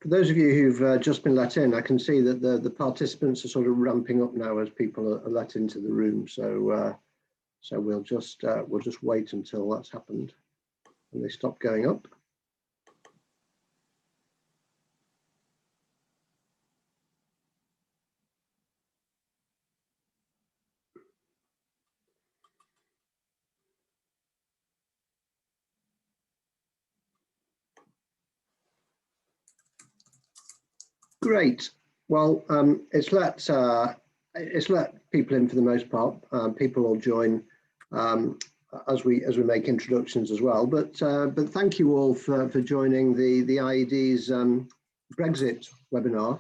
For those of you who've just been let in, I can see that the participants are sort of ramping up now as people are let into the room. So so we'll just wait until that's happened and they stop going up. Great. Well, it's let people in for the most part. People will join as we make introductions as well. But thank you all for joining the IED's Brexit webinar,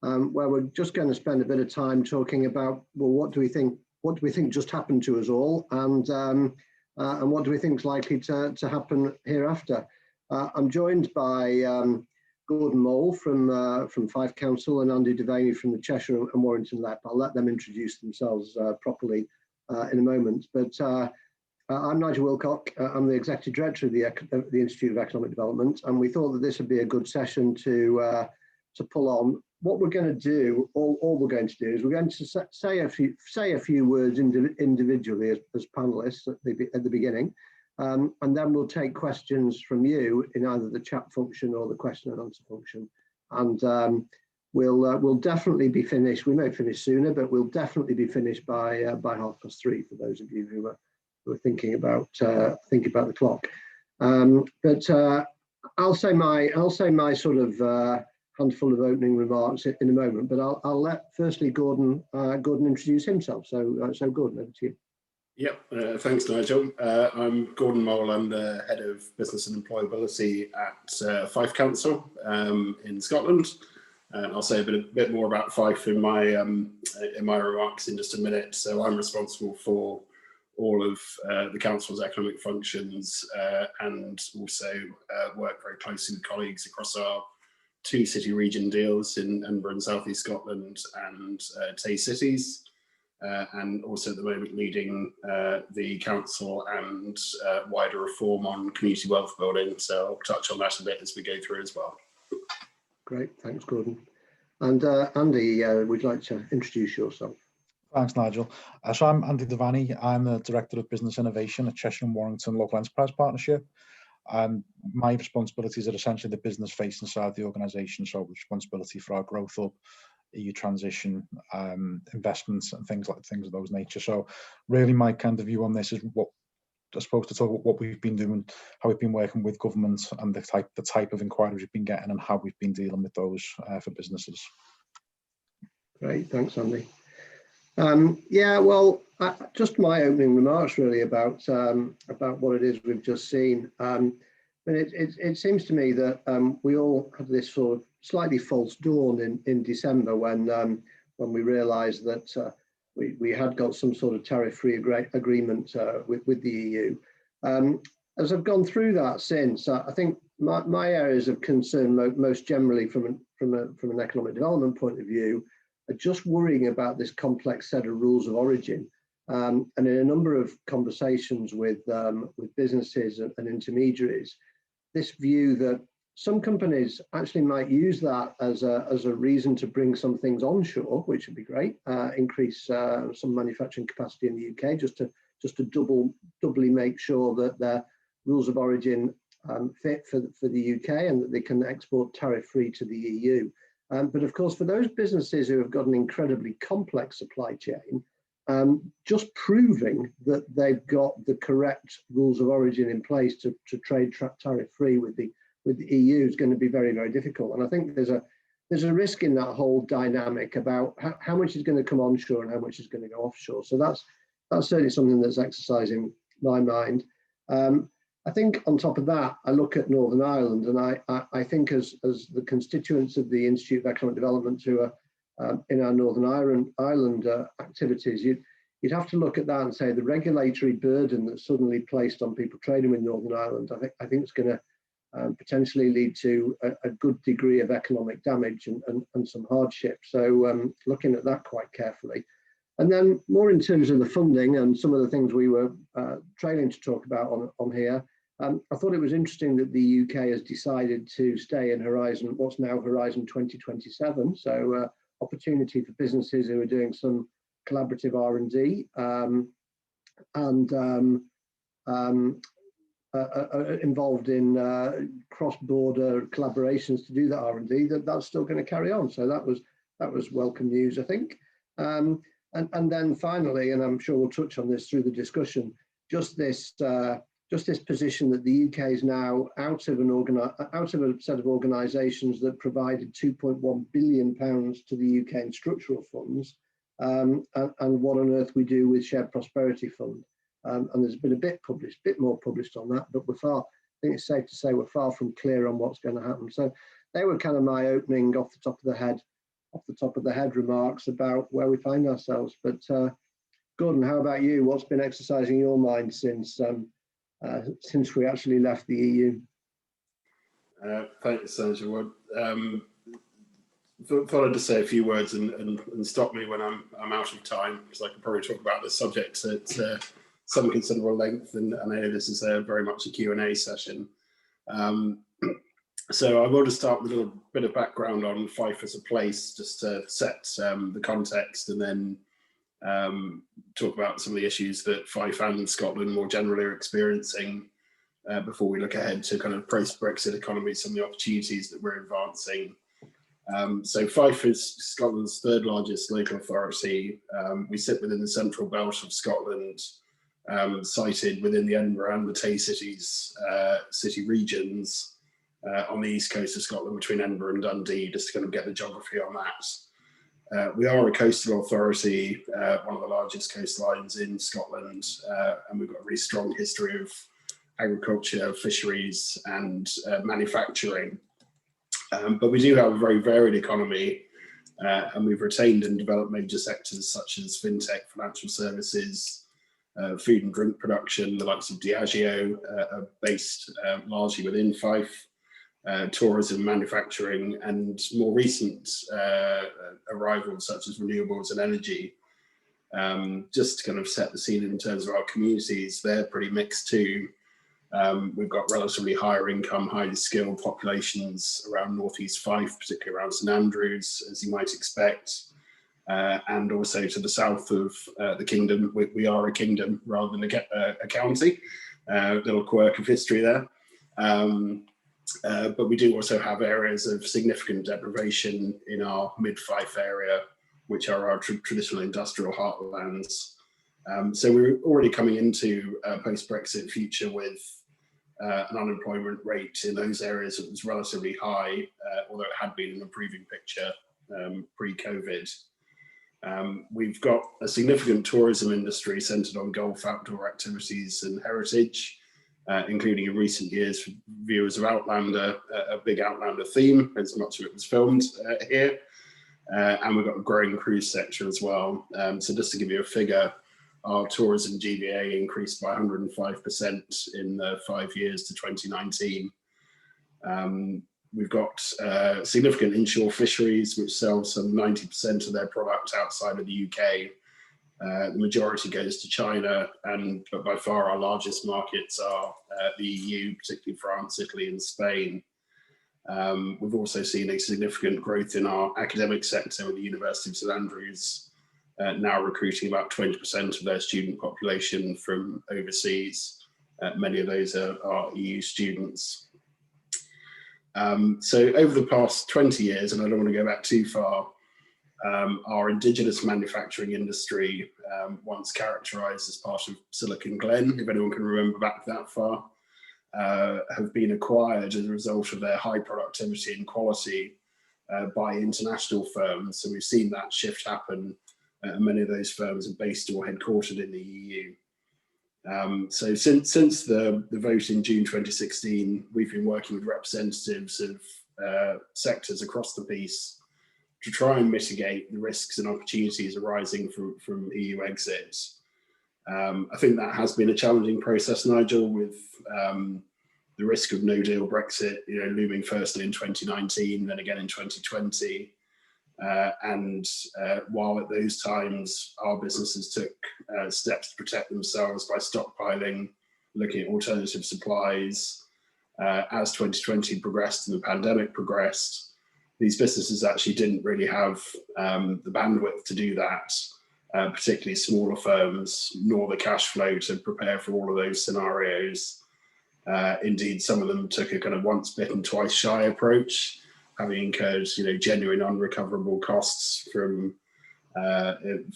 where we're just going to spend a bit of time talking about, well, what do we think just happened to us all, and what do we think is likely to happen hereafter. I'm joined by Gordon Mole from Fife Council and Andy Devaney from the Cheshire and Warrington LEP. I'll let them introduce themselves properly in a moment. But I'm Nigel Wilcock. I'm the Executive Director of the Institute of Economic Development, and we thought that this would be a good session to pull on. What we're going to do, all we're going to do, is we're going to say a few words individually as panelists at the beginning. And then we'll take questions from you in either the chat function or the question and answer function. And we'll definitely be finished. We may finish sooner, but we'll definitely be finished by 3:30 for those of you who are thinking about the clock. But I'll say my sort of handful of opening remarks in a moment. But I'll let firstly Gordon introduce himself. So Gordon, over to you. Yep, thanks, Nigel. I'm Gordon Mole. I'm the Head of Business and Employability at Fife Council in Scotland. I'll say a bit more about Fife in my remarks in just a minute. So I'm responsible for all of the council's economic functions and also work very closely with colleagues across our 2 city region deals in Edinburgh and South East Scotland and Tay cities. And also at the moment leading the council and wider reform on community wealth building. So I'll touch on that a bit as we go through as well. Great, thanks Gordon. And Andy, would you like to introduce yourself? Thanks Nigel. So I'm Andy Devaney. I'm the Director of Business Innovation at Cheshire and Warrington Local Enterprise Partnership. My responsibilities are essentially the business facing side of the organisation, so responsibility for our growth up, EU transition, investments and things of those nature. So really my kind of view on this is what I suppose to talk about what we've been doing, how we've been working with government and the type of inquiries we've been getting and how we've been dealing with those for businesses. Great, thanks Andy. Yeah, well, just my opening remarks really about what it is we've just seen. It seems to me that we all had this sort of slightly false dawn in December when we realised that we had got some sort of tariff-free agreement with the EU. As I've gone through that since, I think my areas of concern most generally from an economic development point of view are just worrying about this complex set of rules of origin. And in a number of conversations with businesses and intermediaries, this view that some companies actually might use that as a reason to bring some things onshore, which would be great, increase some manufacturing capacity in the UK, just to doubly make sure that their rules of origin fit for the UK and that they can export tariff-free to the EU. But of course, for those businesses who have got an incredibly complex supply chain, just proving that they've got the correct rules of origin in place to trade tariff-free with the EU is going to be very, very difficult. And I think there's a risk in that whole dynamic about how much is going to come onshore and how much is going to go offshore. So that's certainly something that's exercising my mind. I think on top of that, I look at Northern Ireland, and I think as the constituents of the Institute of Economic Development who are in our Northern Ireland activities, you'd have to look at that and say the regulatory burden that's suddenly placed on people trading with Northern Ireland, I think it's going to potentially lead to a good degree of economic damage and some hardship. So looking at that quite carefully. And then more in terms of the funding and some of the things we were trailing to talk about on here, I thought it was interesting that the UK has decided to stay in Horizon, what's now Horizon 2027. So opportunity for businesses who are doing some collaborative R&D involved in cross-border collaborations to do that R&D, that's still going to carry on. So that was welcome news, I think. And then finally, and I'm sure we'll touch on this through the discussion, just this position that the UK is now out of a set of organisations that provided £2.1 billion to the UK in structural funds, and what on earth we do with Shared Prosperity Fund. And there's been a bit more published on that, but I think it's safe to say we're far from clear on what's going to happen. So they were kind of my opening off the top of the head remarks about where we find ourselves. But Gordon, how about you? What's been exercising your mind since we actually left the EU? Thanks, Nigel. Thought I'd just say a few words and stop me when I'm out of time, because I can probably talk about this subject at some considerable length, and I know this is very much a Q&A session. So I will just start with a little bit of background on Fife as a place, just to set the context, and then talk about some of the issues that Fife and Scotland more generally are experiencing before we look ahead to kind of post-Brexit economies, some of the opportunities that we're advancing. So Fife is Scotland's third largest local authority. We sit within the central belt of Scotland, sited within the Edinburgh and the Tay cities, city regions on the east coast of Scotland between Edinburgh and Dundee, just to kind of get the geography on that. We are a coastal authority, one of the largest coastlines in Scotland, and we've got a really strong history of agriculture, fisheries and manufacturing. But we do have a very varied economy, and we've retained and developed major sectors such as fintech, financial services, food and drink production. The likes of Diageo are based largely within Fife, tourism, manufacturing, and more recent arrivals such as renewables and energy. Just to kind of set the scene in terms of our communities, they're pretty mixed too. We've got relatively higher income, highly skilled populations around northeast Fife, particularly around St Andrews, as you might expect, and also to the south of the kingdom. We are a kingdom rather than a county, little quirk of history there. But we do also have areas of significant deprivation in our mid-Fife area, which are our traditional industrial heartlands. So we're already coming into a post-Brexit future with an unemployment rate in those areas that was relatively high, although it had been an improving picture pre-COVID. We've got a significant tourism industry centred on golf, outdoor activities and heritage, including in recent years for viewers of Outlander, a big Outlander theme, as much of it was filmed here. And we've got a growing cruise sector as well. So just to give you a figure, our tourism GVA increased by 105% in the 5 years to 2019. We've got significant inshore fisheries, which sell some 90% of their product outside of the UK. The majority goes to China, but by far our largest markets are the EU, particularly France, Italy and Spain. We've also seen a significant growth in our academic sector, with the University of St Andrews now recruiting about 20% of their student population from overseas. Many of those are EU students. So over the past 20 years, and I don't want to go back too far, our indigenous manufacturing industry, once characterised as part of Silicon Glen, if anyone can remember back that far, have been acquired as a result of their high productivity and quality by international firms. So we've seen that shift happen. Many of those firms are based or headquartered in the EU. So since the vote in June 2016, we've been working with representatives of sectors across the piece to try and mitigate the risks and opportunities arising from EU exit. I think that has been a challenging process, Nigel, with the risk of no-deal Brexit, looming firstly in 2019, then again in 2020. While at those times our businesses took steps to protect themselves by stockpiling looking at alternative supplies. As 2020 progressed and the pandemic progressed, these businesses actually didn't really have the bandwidth to do that, particularly smaller firms, nor the cash flow to prepare for all of those scenarios. Indeed, some of them took a kind of once bitten, twice shy approach, having incurred, genuine unrecoverable costs from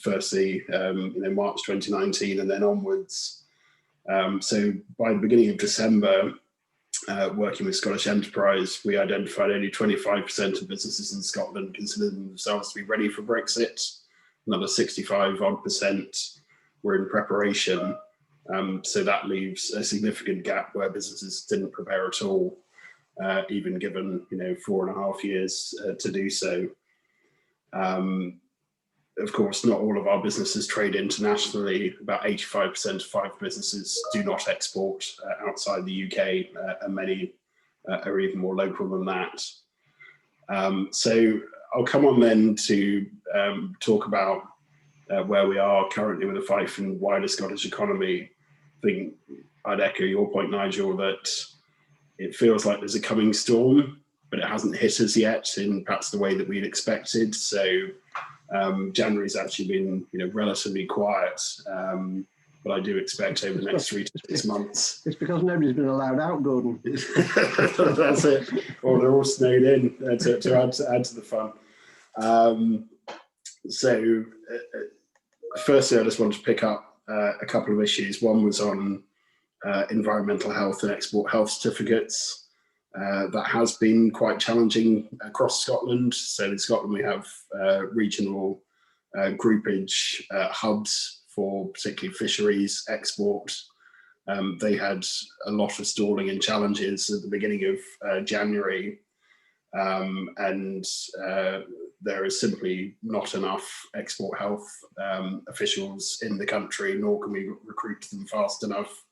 firstly, March 2019 and then onwards. So by the beginning of December, working with Scottish Enterprise, we identified only 25% of businesses in Scotland considered themselves to be ready for Brexit. Another 65% were in preparation. So that leaves a significant gap where businesses didn't prepare at all, even given 4.5 years to do so. Of course, not all of our businesses trade internationally. About 85% of businesses do not export outside the UK, and many are even more local than that. So I'll come on then to talk about where we are currently with the fight and wider Scottish economy. I think I'd echo your point, Nigel, that it feels like there's a coming storm, but it hasn't hit us yet in perhaps the way that we'd expected. So January's actually been, relatively quiet, but I do expect over the next 3 to 6 months. It's because nobody's been allowed out, Gordon. That's it. Or they're all snowed in to add to the fun. So firstly, I just wanted to pick up a couple of issues. One was on environmental health and export health certificates. That has been quite challenging across Scotland. So in Scotland, we have regional groupage hubs for particularly fisheries export. They had a lot of stalling and challenges at the beginning of January. And there is simply not enough export health officials in the country, nor can we recruit them fast enough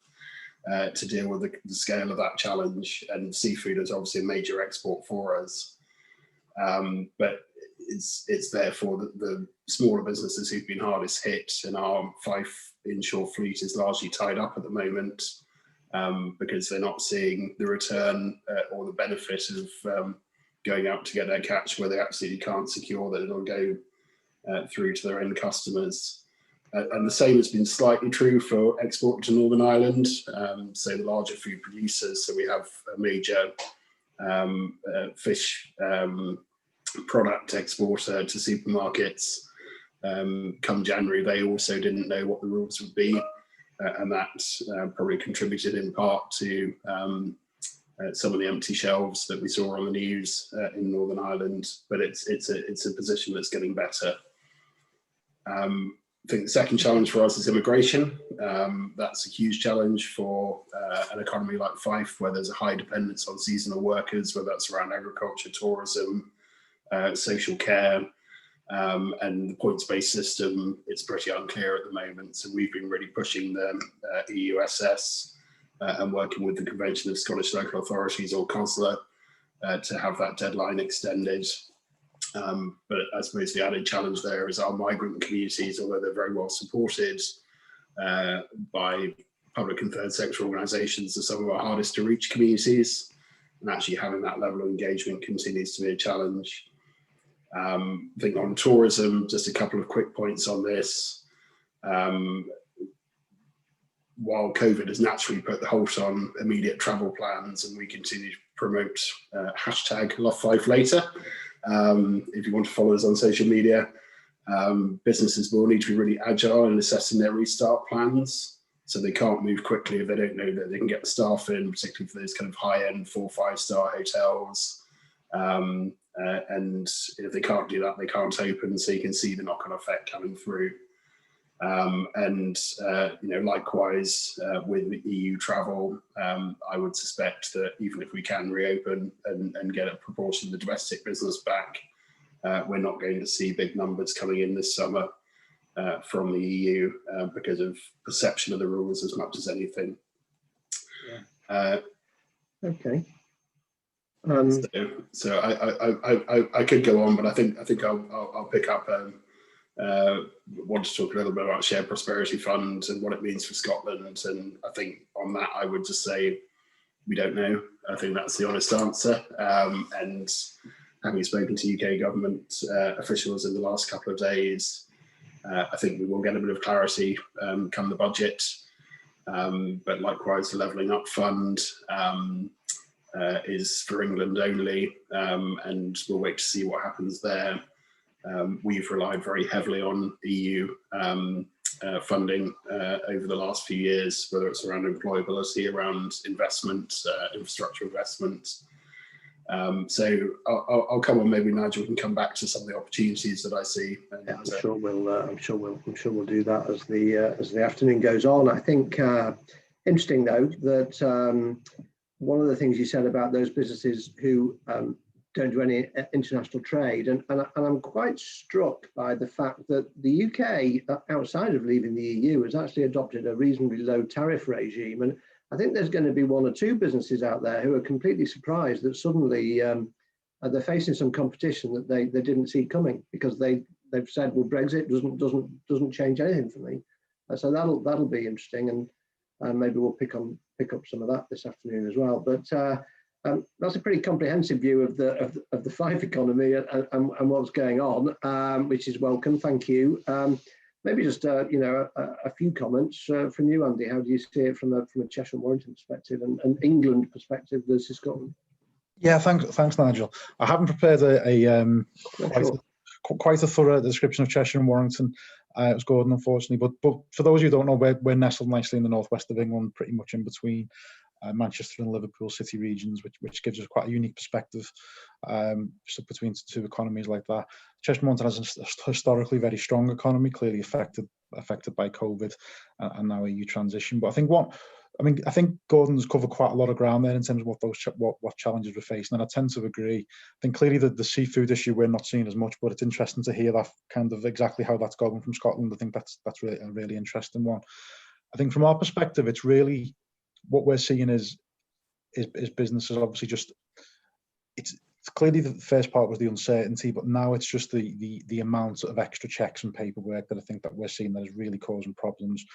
to deal with the scale of that challenge. And seafood is obviously a major export for us. But it's therefore the smaller businesses who've been hardest hit, and our Fife inshore fleet is largely tied up at the moment because they're not seeing the return or the benefit of going out to get their catch where they absolutely can't secure that it'll go through to their end customers. And the same has been slightly true for export to Northern Ireland, so the larger food producers. So we have a major fish product exporter to supermarkets. Come January, they also didn't know what the rules would be, and that probably contributed in part to some of the empty shelves that we saw on the news in Northern Ireland. But it's a position that's getting better. I think the second challenge for us is immigration. That's a huge challenge for an economy like Fife, where there's a high dependence on seasonal workers, whether that's around agriculture, tourism, social care, and the points-based system. It's pretty unclear at the moment. So we've been really pushing the EUSS and working with the Convention of Scottish Local Authorities, or COSLA, to have that deadline extended. But I suppose the added challenge there is our migrant communities, although they're very well supported by public and third sector organisations, are some of our hardest to reach communities, and actually having that level of engagement continues to be a challenge. I think on tourism, just a couple of quick points on this. While COVID has naturally put the halt on immediate travel plans, and we continue to promote hashtag #LoveFiveLater, if you want to follow us on social media, businesses will need to be really agile in assessing their restart plans. So they can't move quickly if they don't know that they can get the staff in, particularly for those kind of high-end 4-5-star hotels. And if they can't do that, they can't open. So you can see the knock-on effect coming through. Likewise with the EU travel, I would suspect that even if we can reopen and get a proportion of the domestic business back, we're not going to see big numbers coming in this summer from the EU because of perception of the rules as much as anything. Yeah. Okay. So I could go on, but I think I'll pick up. Want to talk a little bit about Shared Prosperity Fund and what it means for Scotland. And I think on on that, I would just say we don't know. I think that's the honest answer. And having spoken to UK government officials in the last couple of days, I think we will get a bit of clarity come the budget. But likewise, the Levelling Up Fund is for England only, and we'll wait to see what happens there. We've relied very heavily on EU funding over the last few years, whether it's around employability, around investment, infrastructure investment. So I'll come on. Maybe Nigel can come back to some of the opportunities that I see. And, yeah, I'm sure we'll do that as the afternoon goes on. I think interesting though that one of the things you said about those businesses who don't do any international trade, and I'm quite struck by the fact that the UK, outside of leaving the EU, has actually adopted a reasonably low tariff regime, and I think there's going to be one or two businesses out there who are completely surprised that suddenly they're facing some competition that they didn't see coming, because they've said, well, Brexit doesn't change anything for me. So that'll be interesting, and maybe we'll pick up some of that this afternoon as well. But that's a pretty comprehensive view of the Fife economy and what's going on, which is welcome. Thank you. Maybe just a few comments from you, Andy. How do you see it from a Cheshire and Warrington perspective and England perspective versus Scotland? Yeah, thanks, Nigel. I haven't prepared quite a thorough description of Cheshire and Warrington. It was Gordon, unfortunately. But for those who don't know, we're nestled nicely in the northwest of England, pretty much in between Manchester and Liverpool city regions, which gives us quite a unique perspective between two economies like that. Cheshire and Warrington has a historically very strong economy, clearly affected by COVID and now EU transition. But I think Gordon's covered quite a lot of ground there in terms of what challenges we're facing, and I tend to agree. I think clearly the seafood issue we're not seeing as much, but it's interesting to hear that kind of exactly how that's going from Scotland. I think that's really a really interesting one. I think from our perspective, it's really what we're seeing is businesses obviously just it's clearly the first part was the uncertainty, but now it's just the amount of extra checks and paperwork that I think that we're seeing that is really causing problems.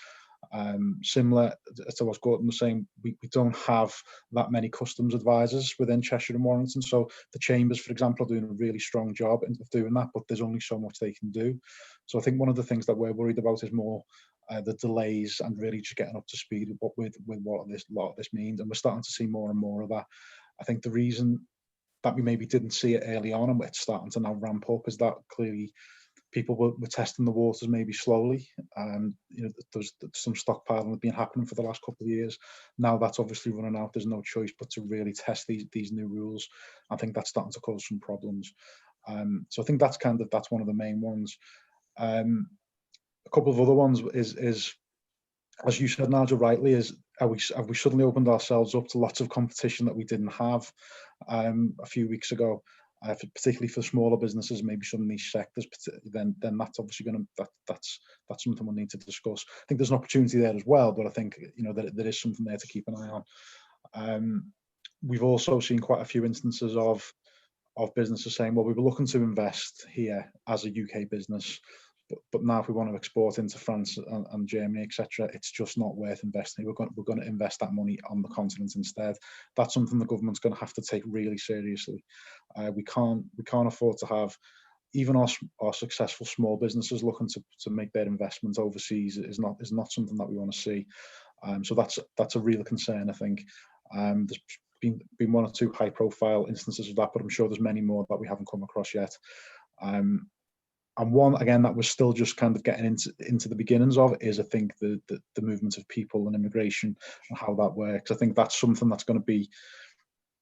Similar to what Gordon was saying, we don't have that many customs advisors within Cheshire and Warrington. So the chambers, for example, are doing a really strong job of doing that, but there's only so much they can do. So I think one of the things that we're worried about is more the delays and really just getting up to speed with what a lot of this means. And we're starting to see more and more of that. I think the reason that we maybe didn't see it early on and it's starting to now ramp up is that clearly people were testing the waters maybe slowly. There's some stockpiling that's been happening for the last couple of years. Now that's obviously running out. There's no choice but to really test these new rules. I think that's starting to cause some problems. So I think that's one of the main ones. A couple of other ones is as you said, Nigel, rightly, have we suddenly opened ourselves up to lots of competition that we didn't have a few weeks ago? Particularly for smaller businesses, maybe some niche sectors, then that's obviously that's something we'll need to discuss. I think there's an opportunity there as well, but I think that there is something there to keep an eye on. We've also seen quite a few instances of businesses saying, well, we were looking to invest here as a UK business, but now if we want to export into France and Germany, etc., it's just not worth investing. We're going to invest that money on the continent instead. That's something the government's going to have to take really seriously. We can't afford to have even our successful small businesses looking to make their investments overseas is not something that we want to see. So that's a real concern, I think. There's been one or two high profile instances of that, but I'm sure there's many more that we haven't come across yet. And one, again, that we're still just kind of getting into the beginnings of is, I think, the movement of people and immigration and how that works. I think that's something that's going to be,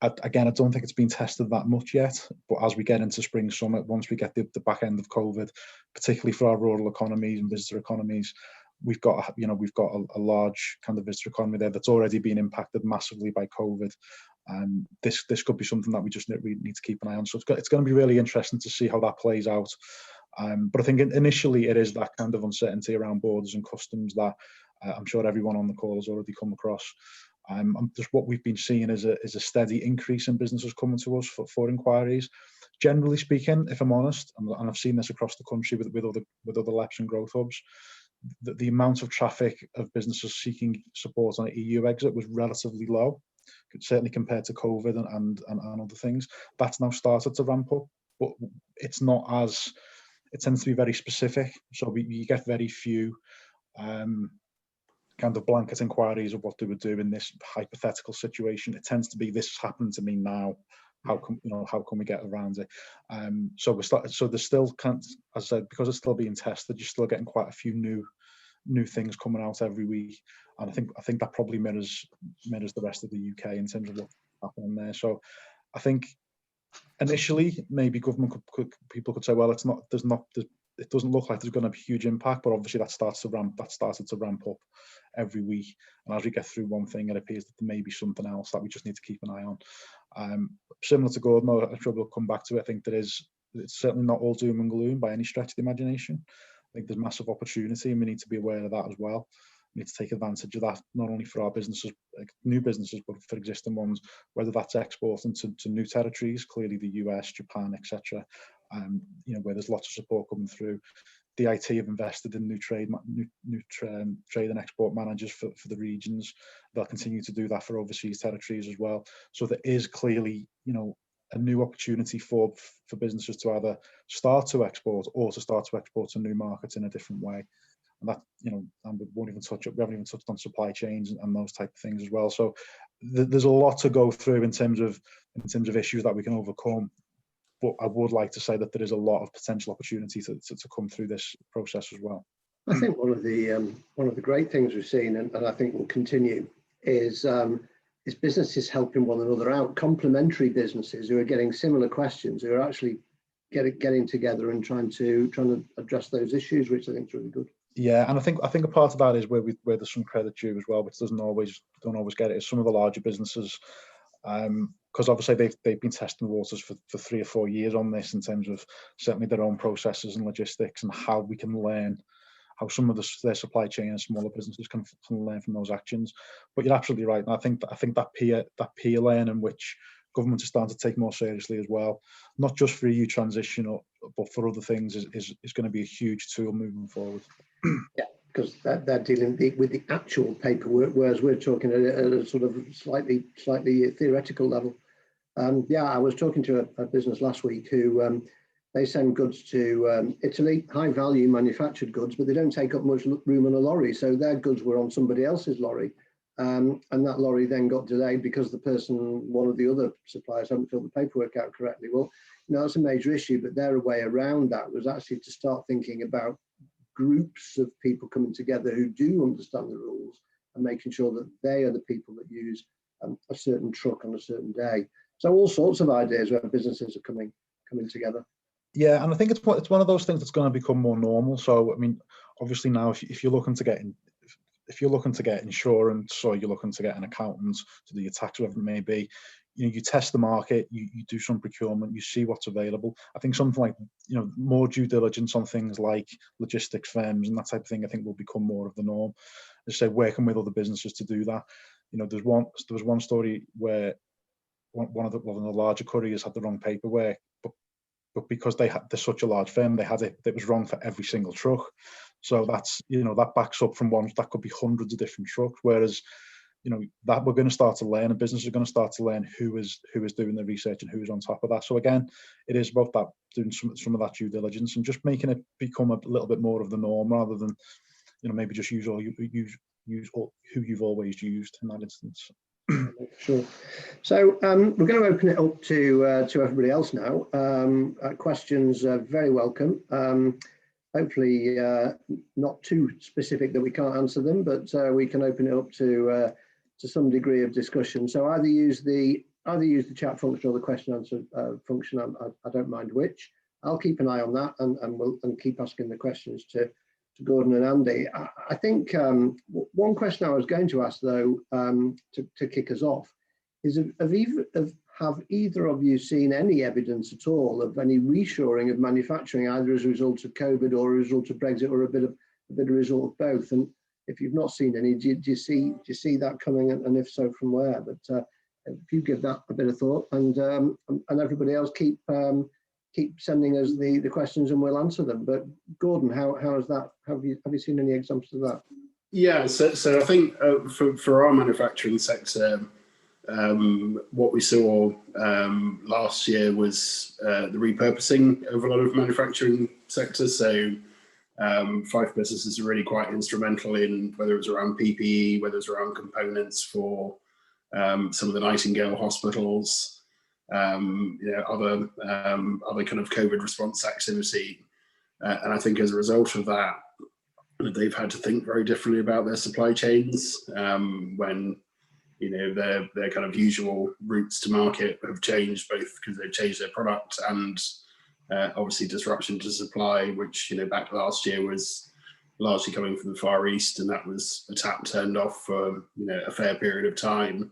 again, I don't think it's been tested that much yet, but as we get into spring, summer, once we get the back end of COVID, particularly for our rural economies and visitor economies, we've got a large kind of visitor economy there that's already been impacted massively by COVID. This could be something that we need to keep an eye on. So it's going to be really interesting to see how that plays out. But I think initially it is that kind of uncertainty around borders and customs that I'm sure everyone on the call has already come across. Just what we've been seeing is a steady increase in businesses coming to us for inquiries. Generally speaking, if I'm honest, and I've seen this across the country with other LEPs and growth hubs, the amount of traffic of businesses seeking support on an EU exit was relatively low, certainly compared to COVID and other things. That's now started to ramp up, but it's not as, it tends to be very specific. So you get very few kind of blanket inquiries of what they would do in this hypothetical situation. It tends to be, this is happening to me now. How can we get around it? So there's still, as I said, because it's still being tested, you're still getting quite a few new things coming out every week, and I think that probably mirrors the rest of the UK in terms of what's happening there. So I think initially maybe government people could say, well, it doesn't look like there's going to be a huge impact, but obviously that started to ramp up every week, and as we get through one thing, it appears that there may be something else that we just need to keep an eye on. Similar to Gordon, I'm sure we'll come back to it. I think it's certainly not all doom and gloom by any stretch of the imagination. I think there's massive opportunity, and we need to be aware of that as well. We need to take advantage of that, not only for our businesses, like new businesses, but for existing ones, whether that's exporting to new territories, clearly the US, Japan, etc. Where there's lots of support coming through. The IT have invested in new trade and export managers for the regions. They'll continue to do that for overseas territories as well. So there is clearly, a new opportunity for businesses to either start to export or to start to export to new markets in a different way. And that, and we haven't even touched on supply chains and those type of things as well. So there's a lot to go through in terms of issues that we can overcome. But I would like to say that there is a lot of potential opportunity to come through this process as well. I think one of the great things we've seen, and I think will continue, is businesses helping one another out, complementary businesses who are getting similar questions, who are actually getting together and trying to address those issues, which I think is really good. Yeah, and I think a part of that is where there's some credit due as well, which don't always get it, is some of the larger businesses. Because obviously they've been testing waters for 3 or 4 years on this, in terms of certainly their own processes and logistics, and how we can learn, how some of their supply chain and smaller businesses can learn from those actions. But you're absolutely right, and I think that peer learning, which governments are starting to take more seriously as well, not just for EU transition, but for other things, is going to be a huge tool moving forward. Yeah, because they're dealing with the actual paperwork, whereas we're talking at a sort of slightly theoretical level. I was talking to a business last week who they send goods to Italy, high value manufactured goods, but they don't take up much room on a lorry. So their goods were on somebody else's lorry. And that lorry then got delayed because one of the other suppliers hadn't filled the paperwork out correctly. Well, that's a major issue, but their way around that was actually to start thinking about groups of people coming together who do understand the rules, and making sure that they are the people that use a certain truck on a certain day. So all sorts of ideas where businesses are coming together. Yeah, and I think it's one of those things that's going to become more normal. So I mean, obviously now, if you're looking to get insurance, or you're looking to get an accountant to do your tax, whatever it may be, you test the market, you do some procurement, you see what's available. I think something like, more due diligence on things like logistics firms and that type of thing, I think will become more of the norm. As I say, working with other businesses to do that. There was one story where one of the larger couriers had the wrong paperwork, but because they're such a large firm, it was wrong for every single truck. So that's, that backs up from ones that could be hundreds of different trucks. Whereas, that we're going to start to learn, and businesses are going to start to learn who is doing the research and who's on top of that. So again, it is about that, doing some of that due diligence and just making it become a little bit more of the norm, rather than, maybe just use who you've always used in that instance. Sure. So we're going to open it up to everybody else now. Questions are very welcome. Hopefully not too specific that we can't answer them, but we can open it up to some degree of discussion. So either use the chat function or the question answer function. I don't mind which. I'll keep an eye on that, and keep asking the questions to Gordon and Andy. I think one question I was going to ask, though, to kick us off, is have either of you seen any evidence at all of any reshoring of manufacturing, either as a result of COVID or a result of Brexit, or a bit of result of both? And if you've not seen any, do you see that coming, and if so, from where? But if you give that a bit of thought, and everybody else keep keep sending us the questions and we'll answer them. But Gordon, how is that? Have you seen any examples of that? Yeah, so I think for our manufacturing sector, what we saw last year was the repurposing of a lot of manufacturing sectors. So Fife businesses are really quite instrumental in whether it's around PPE, whether it's around components for some of the Nightingale hospitals, other kind of COVID response activity. And I think as a result of that, they've had to think very differently about their supply chains when their kind of usual routes to market have changed, both because they've changed their product and obviously disruption to supply, which back last year was largely coming from the Far East, and that was a tap turned off for a fair period of time.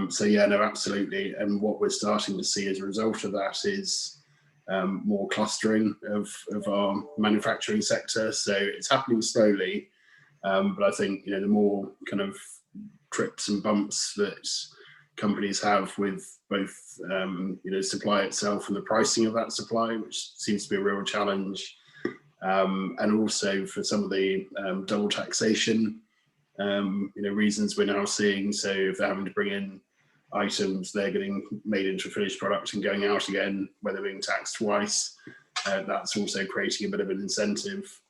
So yeah, no, absolutely. And what we're starting to see as a result of that is more clustering of our manufacturing sector. So it's happening slowly, but I think the more kind of trips and bumps that companies have with both supply itself and the pricing of that supply, which seems to be a real challenge, and also for some of the double taxation reasons we're now seeing. So if they're having to bring in items, they're getting made into a finished product and going out again, where they're being taxed twice, that's also creating a bit of an incentive.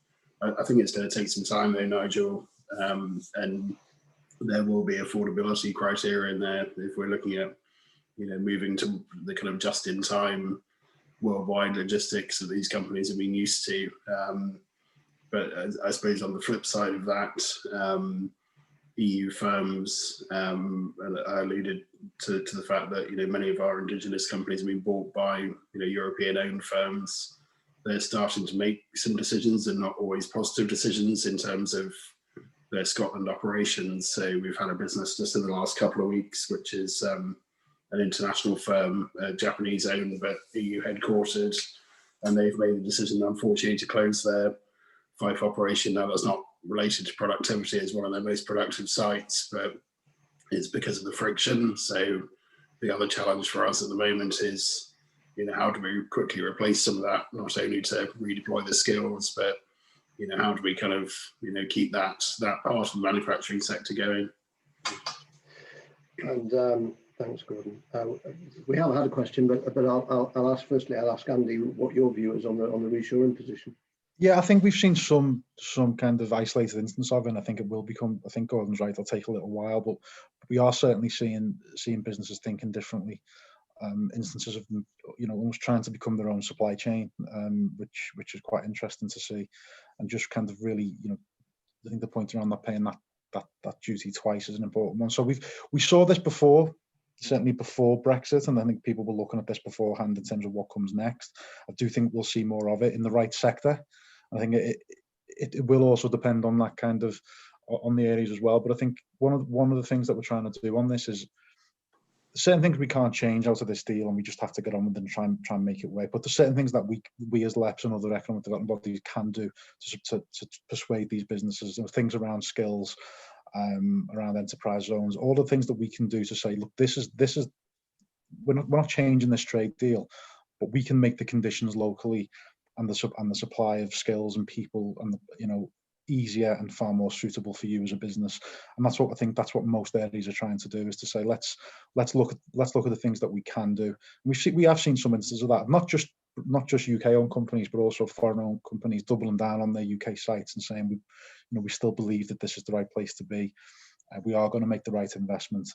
I think it's going to take some time though, Nigel, and there will be affordability criteria in there if we're looking at moving to the kind of just-in-time worldwide logistics that these companies have been used to. But I suppose on the flip side of that, EU firms, and I alluded to the fact that many of our indigenous companies have been bought by European-owned firms. They're starting to make some decisions, and not always positive decisions, in terms of their Scotland operations. So we've had a business just in the last couple of weeks, which is an international firm, Japanese owned but EU headquartered, and they've made the decision, unfortunately, to close their Fife operation. Now, that's not related to productivity as one of their most productive sites, but it's because of the friction. So the other challenge for us at the moment is, how do we quickly replace some of that, not only to redeploy the skills, but how do we kind of keep that part of the manufacturing sector going? And thanks, Gordon. We have had a question, but I'll ask Andy what your view is on the reshoring position. Yeah, I think we've seen some kind of isolated instance of it, and I think it will become, I think Gordon's right, it'll take a little while, but we are certainly seeing businesses thinking differently. Instances of them, almost trying to become their own supply chain, which is quite interesting to see, and just kind of really, I think the point around that paying that duty twice is an important one. So we saw this before, certainly before Brexit, and I think people were looking at this beforehand in terms of what comes next. I do think we'll see more of it in the right sector. I think it will also depend on that kind of on the areas as well. But I think one of the things that we're trying to do on this is certain things we can't change out of this deal, and we just have to get on with it and try and make it work. But there's certain things that we as LEPs and other economic development bodies can do to persuade these businesses, things around skills, around enterprise zones, all the things that we can do to say, look, this is we're not changing this trade deal, but we can make the conditions locally and the supply of skills and people and easier and far more suitable for you as a business. And that's what I think, that's what most areas are trying to do, is to say, let's look at the things that we can do. And we have seen some instances of that, not just UK owned companies, but also foreign owned companies doubling down on their UK sites and saying, we still believe that this is the right place to be. We are going to make the right investment.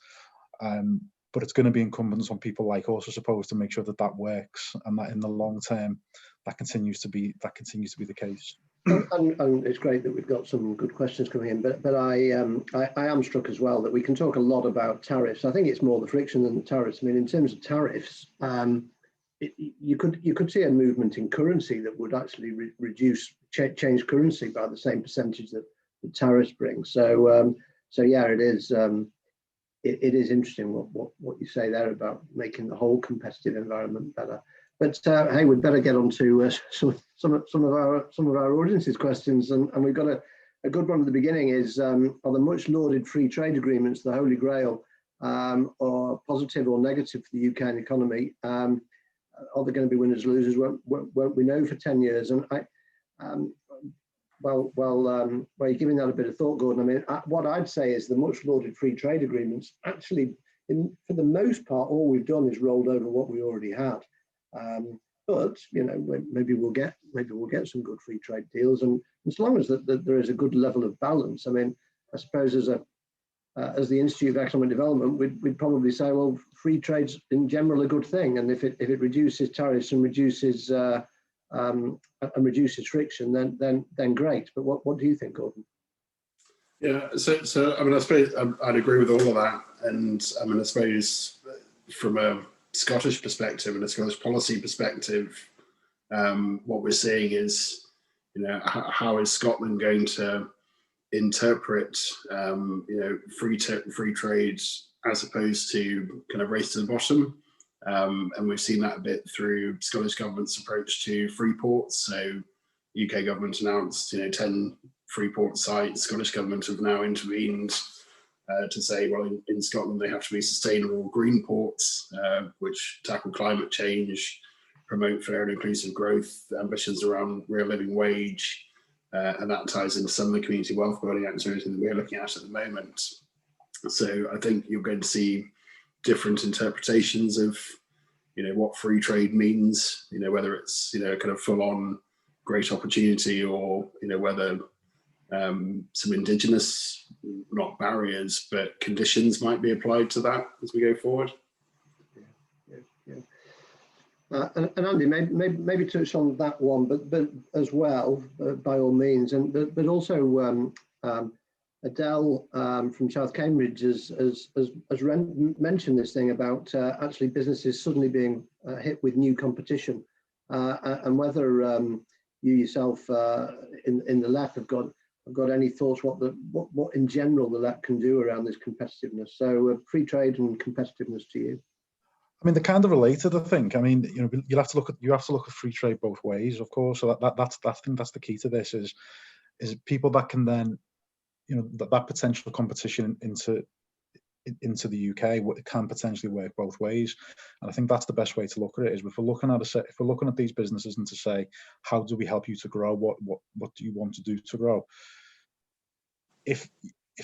But it's going to be incumbent on people like us, I suppose, to make sure that works, and that in the long term, that continues to be the case. And it's great that we've got some good questions coming in, but I am struck as well that we can talk a lot about tariffs. I think it's more the friction than the tariffs. I mean, in terms of tariffs, you could see a movement in currency that would actually change currency by the same percentage that the tariffs bring. So yeah, it is interesting what you say there about making the whole competitive environment better. But hey, we'd better get on to some of our audience's questions, and we've got a good one at the beginning. Is are the much lauded free trade agreements the holy grail, or positive or negative for the UK economy? are there going to be winners, losers? Won't we know for 10 years? And well, you're giving that a bit of thought, Gordon. I mean, what I'd say is the much lauded free trade agreements actually, for the most part, all we've done is rolled over what we already had. But maybe we'll get some good free trade deals, and as long as that there is a good level of balance. I mean, I suppose as the Institute of Economic Development, we'd probably say, well, free trade's in general a good thing, and if it reduces tariffs and reduces friction, then great. But what do you think, Gordon? Yeah, so I mean, I suppose I'd agree with all of that, and I mean, I suppose from a Scottish perspective and a Scottish policy perspective, what we're seeing is, how is Scotland going to interpret, free trade as opposed to kind of race to the bottom, and we've seen that a bit through Scottish government's approach to free ports. So, UK government announced, 10 free port sites. Scottish government have now intervened to say, well, in Scotland they have to be sustainable green ports, which tackle climate change, promote fair and inclusive growth, ambitions around real living wage, and that ties into some of the community wealth building activities that we're looking at the moment. So I think you're going to see different interpretations of, what free trade means, whether it's, kind of full on great opportunity, or, whether some indigenous, not barriers, but conditions might be applied to that as we go forward. And Andy, maybe touch on that one, but as well, by all means, and but also Adele from South Cambridge has mentioned this thing about actually businesses suddenly being hit with new competition, and whether you yourself in the LEP have got any thoughts what in general the LEP can do around this competitiveness. So free trade and competitiveness to you. I mean, they're kind of related, I think. I mean, you have to look at free trade both ways, of course. So that's I think that's the key to this is people that can then, that potential competition into the UK can potentially work both ways, and I think that's the best way to look at it. Is if we're looking at these businesses and to say, how do we help you to grow? What do you want to do to grow? If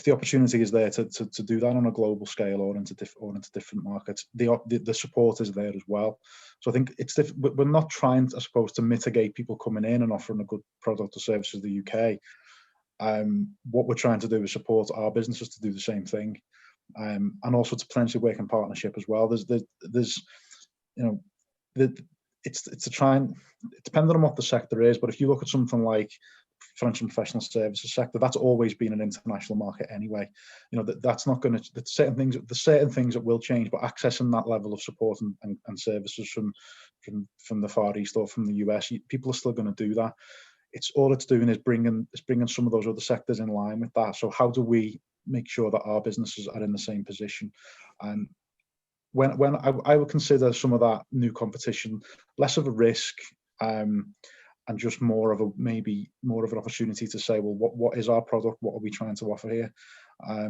the opportunity is there to do that on a global scale or into different markets, the support is there as well. So I think we're not trying, I suppose, to mitigate people coming in and offering a good product or service to the UK. What we're trying to do is support our businesses to do the same thing, and also to potentially work in partnership as well. It's to try and, depending on what the sector is, but if you look at something like financial and professional services sector, that's always been an international market anyway. That's not going to, there's certain things that will change, but accessing that level of support and services from the Far East or from the US, people are still going to do that. All it's doing is bringing some of those other sectors in line with that. So how do we make sure that our businesses are in the same position? And when I would consider some of that new competition less of a risk, and just more of an opportunity to say, well, what is our product? What are we trying to offer here? I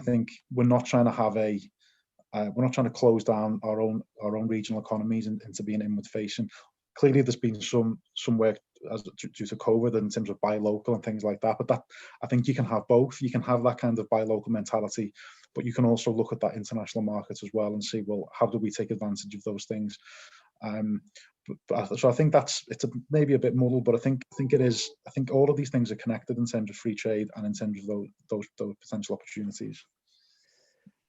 think we're not trying to close down our own regional economies into being inward facing. Clearly, there's been some work due to COVID in terms of buy local and things like that. But I think you can have both. You can have that kind of buy local mentality, but you can also look at that international market as well and see, well, how do we take advantage of those things? So I think it's maybe a bit muddled, but I think it is. I think all of these things are connected in terms of free trade and in terms of those potential opportunities.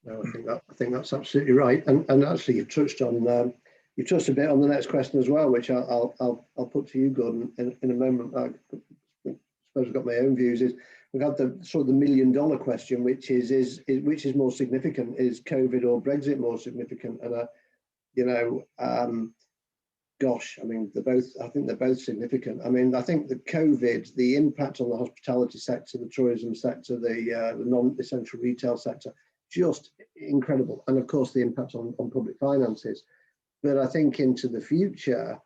No, I think that's absolutely right. And actually, you touched a bit on the next question as well, which I'll put to you, Gordon, in a moment. I suppose I've got my own views. Is we've had the sort of the $1 million question, which is which is more significant? Is COVID or Brexit more significant? And gosh, I mean, I think they're both significant. I mean, I think the COVID, the impact on the hospitality sector, the tourism sector, the non-essential retail sector, just incredible. And of course, the impact on public finances. But I think into the future,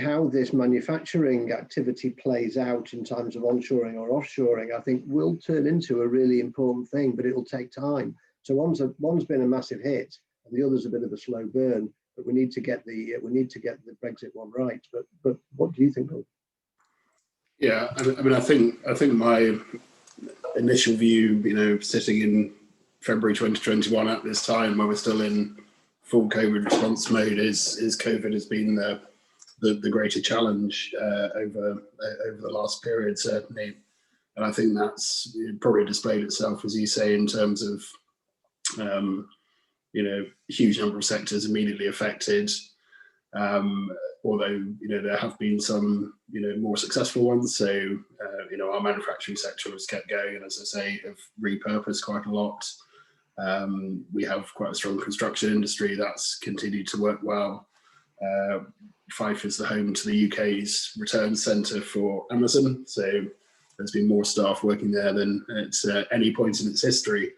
how this manufacturing activity plays out in terms of onshoring or offshoring, I think will turn into a really important thing, but it will take time. So one's been a massive hit and the other's a bit of a slow burn. we need to get the Brexit one right. But what do you think, Bill? Yeah, I mean, I think my initial view, sitting in February 2021 at this time, where we're still in full COVID response mode, is COVID has been the greater challenge over the last period, certainly. And I think that's probably displayed itself, as you say, in terms of huge number of sectors immediately affected. Although there have been some more successful ones. So our manufacturing sector has kept going, and as I say, have repurposed quite a lot. We have quite a strong construction industry that's continued to work well. Fife is the home to the UK's return centre for Amazon, so there's been more staff working there than at any point in its history.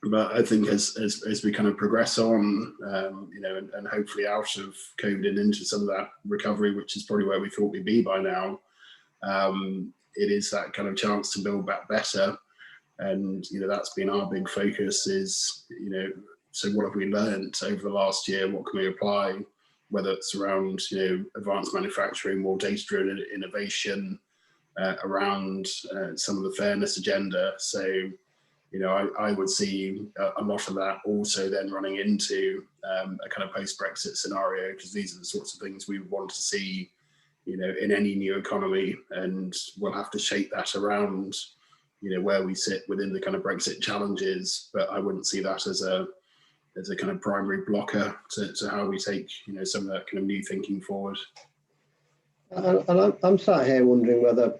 But I think as we kind of progress on, and hopefully out of COVID and into some of that recovery, which is probably where we thought we'd be by now, it is that kind of chance to build back better. And that's been our big focus. Is so what have we learned over the last year? What can we apply? Whether it's around advanced manufacturing, more data-driven innovation, around some of the fairness agenda. So I would see a lot of that also then running into a kind of post-Brexit scenario, because these are the sorts of things we would want to see in any new economy, and we'll have to shape that around where we sit within the kind of Brexit challenges. But I wouldn't see that as a kind of primary blocker to how we take some of that kind of new thinking forward. And I'm sat here wondering whether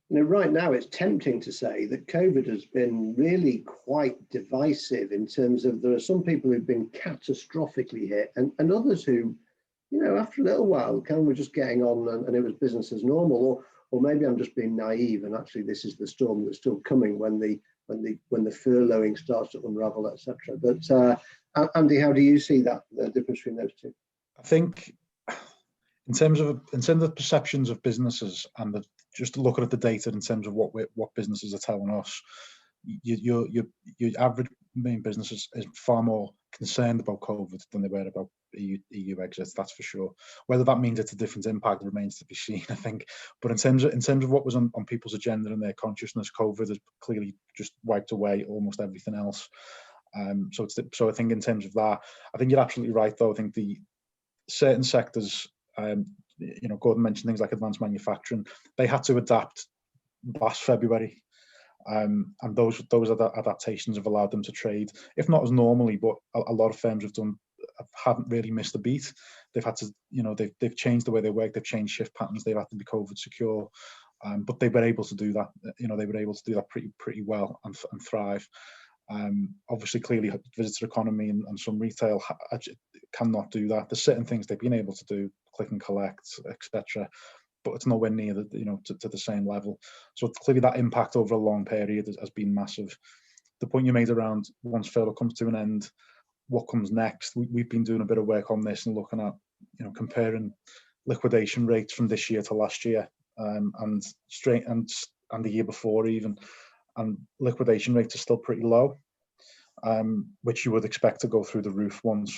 right now it's tempting to say that COVID has been really quite divisive, in terms of there are some people who've been catastrophically hit, and others who after a little while kind of were just getting on, and it was business as normal. Or maybe I'm just being naive, and actually this is the storm that's still coming when the furloughing starts to unravel, etc. But Andy, how do you see that, the difference between those two? I think in terms of perceptions of businesses, and just looking at the data in terms of what businesses are telling us, your average main business is far more concerned about COVID than they were about EU exits, that's for sure. Whether that means it's a different impact remains to be seen, I think. But in terms of what was on people's agenda and their consciousness, COVID has clearly just wiped away almost everything else. So I think in terms of that, I think you're absolutely right, though. I think the certain sectors, Gordon mentioned things like advanced manufacturing, they had to adapt last February. And those adaptations have allowed them to trade, if not as normally, but a lot of firms haven't really missed a beat. They've had to, they've changed the way they work, they've changed shift patterns, they've had to be COVID secure, but they were able to do that. They were able to do that pretty well and thrive. Obviously, clearly, visitor economy and some retail cannot do that. There's certain things they've been able to do, click and collect, etc. But it's nowhere near to the same level. So clearly that impact over a long period has been massive. The point you made around once furlough comes to an end, what comes next? We've been doing a bit of work on this and looking at comparing liquidation rates from this year to last year, and the year before even, and liquidation rates are still pretty low, which you would expect to go through the roof once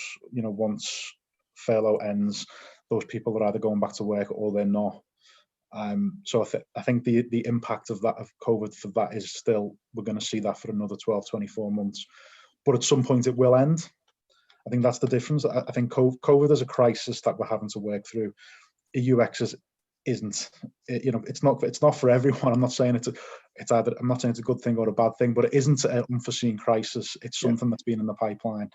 furlough ends. Those people are either going back to work or they're not. So I think the impact of COVID for that is still, we're going to see that for another 12, 24 months. But at some point it will end. I think that's the difference. I think COVID is a crisis that we're having to work through. EU exit isn't. It's not for everyone. I'm not saying I'm not saying it's a good thing or a bad thing, but it isn't an unforeseen crisis. It's something that's been in the pipeline,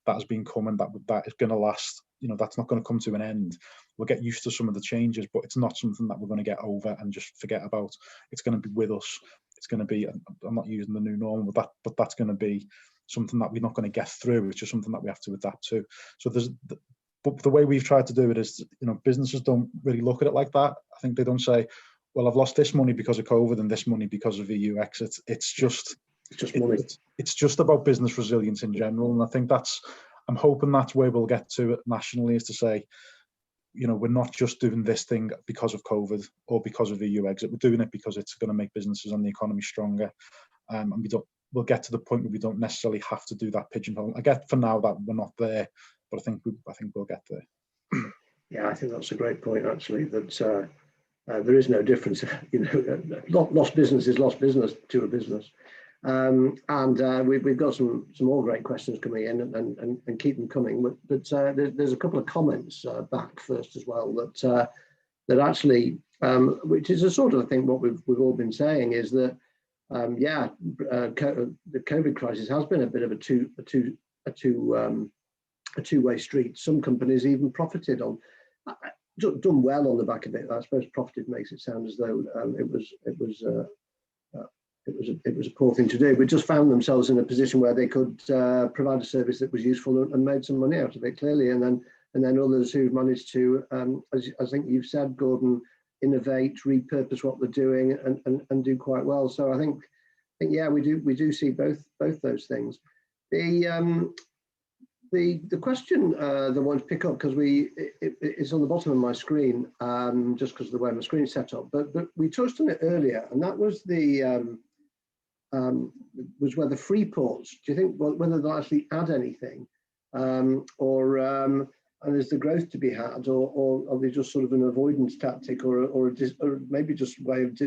that has been coming, that is going to last. That's not going to come to an end. We'll get used to some of the changes, but it's not something that we're going to get over and just forget about. It's going to be with us. It's going to be, I'm not using the new normal, but that's going to be something that we're not going to get through. It's just something that we have to adapt to. So but the way we've tried to do it is, businesses don't really look at it like that. I think they don't say, well, I've lost this money because of COVID and this money because of EU exit. It's just money. It's just about business resilience in general. And I think I'm hoping that's where we'll get to it nationally, is to say, we're not just doing this thing because of COVID or because of EU exit. We're doing it because it's going to make businesses and the economy stronger. And we'll get to the point where we don't necessarily have to do that pigeonhole. I get for now that we're not there, I think we'll get there. Yeah, I think that's a great point, actually, that there is no difference. Lost business is lost business to a business. We've got some more great questions coming in, and keep them coming. But there's a couple of comments back first as well that actually, which is a sort of, I think, what we've all been saying is that the COVID crisis has been a bit of a two-way street. Some companies even profited on, done well on the back of it. I suppose profited makes it sound as though it was a poor thing to do, but just found themselves in a position where they could provide a service that was useful and made some money out of it, clearly. And then others who've managed to, as I think you've said, Gordon, innovate, repurpose what they're doing, and do quite well. So I think yeah, we do see both those things. The question that I want to pick up, because it's on the bottom of my screen, just because of the way my screen is set up, but we touched on it earlier, and that was was whether free ports, do you think whether they'll actually add anything, and is the growth to be had, or are they just sort of an avoidance tactic, or maybe just a way of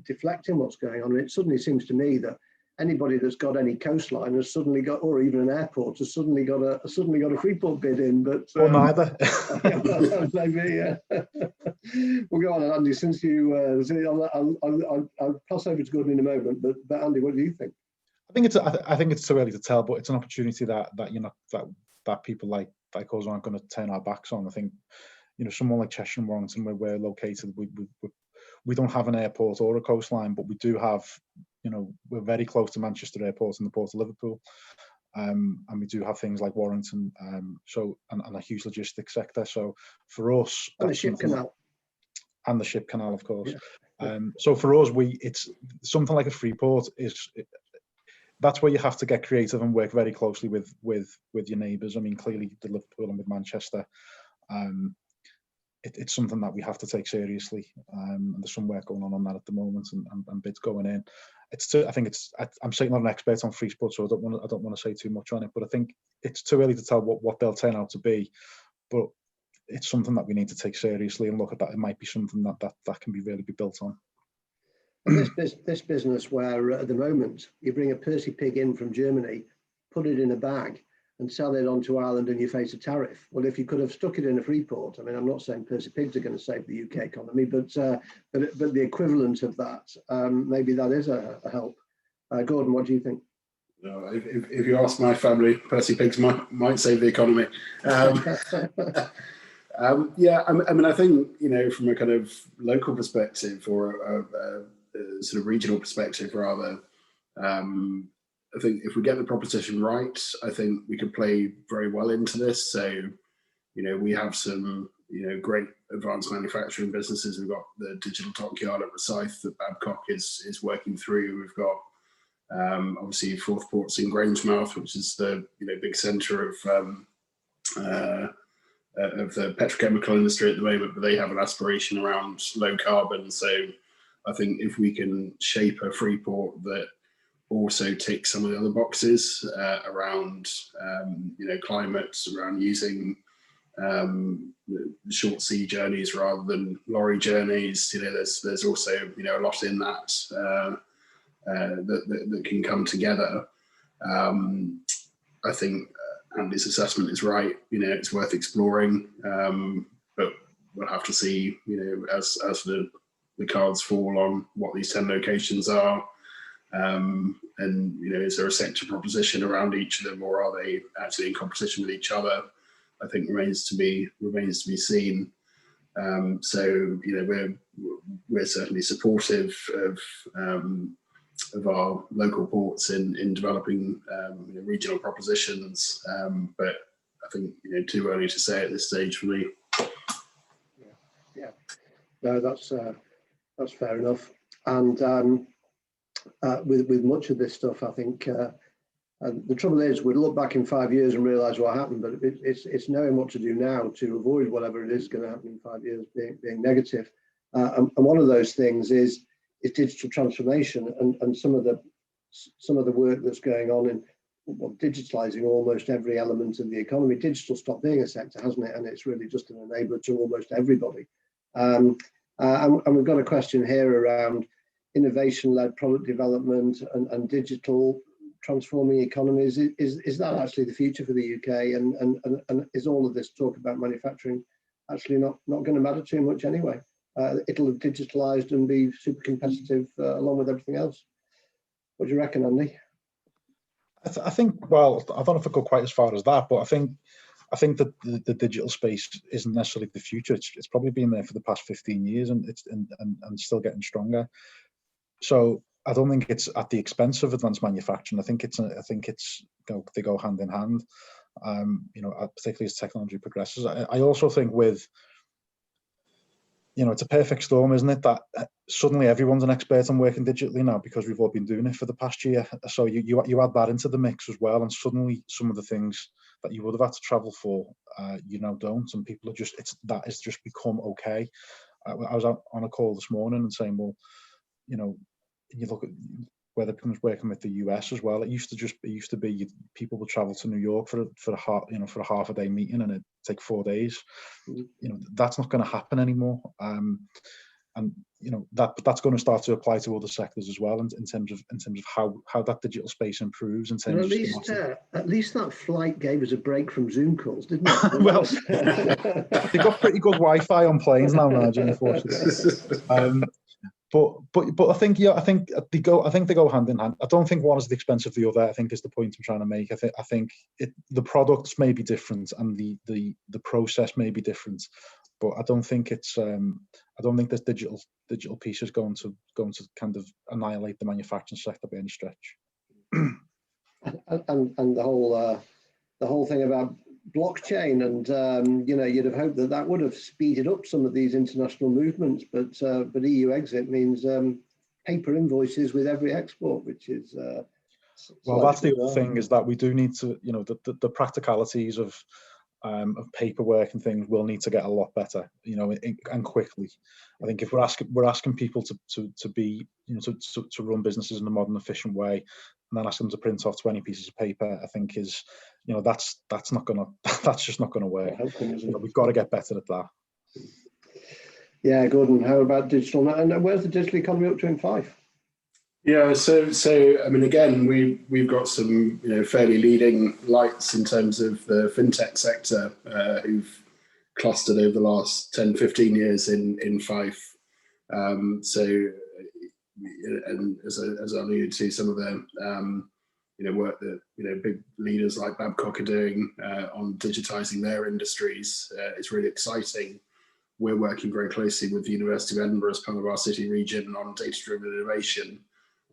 deflecting what's going on? And it suddenly seems to me that anybody that's got any coastline has suddenly got, or even an airport has suddenly got a free port bid in, but or neither. Maybe, yeah. We'll go on, Andy. Since you, I'll pass over to Gordon in a moment. But Andy, what do you think? I think it's too early to tell, but it's an opportunity that that people like us aren't going to turn our backs on. I think, someone like Cheshire and Warrington, where we're located, we don't have an airport or a coastline, but we do have, we're very close to Manchester Airport and the Port of Liverpool. And we do have things like Warrington, and a huge logistics sector. So for us, and the ship canal. And the ship canal, of course. Yeah. So for us, it's something like a free port that's where you have to get creative and work very closely with your neighbours. I mean, clearly the Liverpool and with Manchester, it's something that we have to take seriously. And there's some work going on that at the moment, and bids going in. I'm certainly not an expert on free ports, so I don't want to say too much on it. But I think it's too early to tell what they'll turn out to be. But it's something that we need to take seriously and look at that. It might be something that can really be built on. And this business where at the moment you bring a Percy pig in from Germany, put it in a bag and sell it onto Ireland, and you face a tariff. Well, if you could have stuck it in a free port, I mean, I'm not saying Percy pigs are going to save the UK economy, but the equivalent of that, maybe that is a help. Gordon, what do you think? No, if you ask my family, Percy pigs might save the economy. Yeah, I mean, I think, from a kind of local perspective, or a sort of regional perspective rather, I think if we get the proposition right, I think we could play very well into this. So, we have some, great advanced manufacturing businesses. We've got the digital dockyard at Rosyth that Babcock is working through. We've got obviously Forth Ports in Grangemouth, which is the big centre of the petrochemical industry at the moment, but they have an aspiration around low carbon. So I think if we can shape a free port that also ticks some of the other boxes around climate, around using short sea journeys rather than lorry journeys, there's also a lot in that that can come together. I think Andy's assessment is right. It's worth exploring, but we'll have to see, as the cards fall on what these 10 locations are, and is there a sector proposition around each of them, or are they actually in competition with each other? I think remains to be seen. So we're certainly supportive of our local ports in developing regional propositions, but I think too early to say at this stage for me. Yeah. No, that's fair enough. And with much of this stuff, I think the trouble is we'd look back in 5 years and realise what happened, but it's knowing what to do now to avoid whatever it is going to happen in 5 years being negative. And one of those things is digital transformation, and some of the work that's going on digitalizing almost every element of the economy. Digital stopped being a sector, hasn't it? And it's really just an enabler to almost everybody. And we've got a question here around innovation-led product development and digital transforming economies. Is that actually the future for the UK? And is all of this talk about manufacturing actually not going to matter too much anyway? It'll have digitalized and be super competitive along with everything else. What do you reckon, Andy? I think, well, I don't know if I go quite as far as that, but I think that the digital space isn't necessarily the future. It's probably been there for the past 15 years, and it's and still getting stronger. So I don't think it's at the expense of advanced manufacturing. I think it's they go hand in hand. Particularly as technology progresses. I also think with, it's a perfect storm, isn't it? That suddenly everyone's an expert on working digitally now because we've all been doing it for the past year. So you add that into the mix as well, and suddenly some of the things that you would have had to travel for, you now don't, and people are just that has just become okay. I was out on a call this morning and saying, well, you look at whether it becomes working with the US as well. It used to be people would travel to New York for a half a day meeting, and it'd take 4 days. That's not going to happen anymore. That's going to start to apply to other sectors as well, in terms of how that digital space improves. In terms at least that flight gave us a break from Zoom calls, didn't it? Well, they got pretty good Wi-Fi on planes now, Nigel, unfortunately. But I think they go hand in hand. I don't think one is at the expense of the other. I think is the point I'm trying to make. I think the products may be different and the process may be different, but I don't think it's I don't think this digital piece is going to kind of annihilate the manufacturing sector by any stretch. And the whole thing about blockchain, and you'd have hoped that would have speeded up some of these international movements, but EU exit means paper invoices with every export, which is well, that's the other thing, is that we do need to, the practicalities of paperwork and things will need to get a lot better, and quickly. I think if we're asking people to be, to run businesses in a modern, efficient way, and then ask them to print off 20 pieces of paper, I think is, that's just not gonna work. We've got to get better at that. Yeah, Gordon, how about digital? And where's the digital economy up to in 5? Yeah, so I mean, again, we've got some fairly leading lights in terms of the fintech sector who've clustered over the last 10, 15 years in Fife. So, and as I alluded to, some of the work that big leaders like Babcock are doing on digitizing their industries is really exciting. We're working very closely with the University of Edinburgh as part of our city region on data-driven innovation.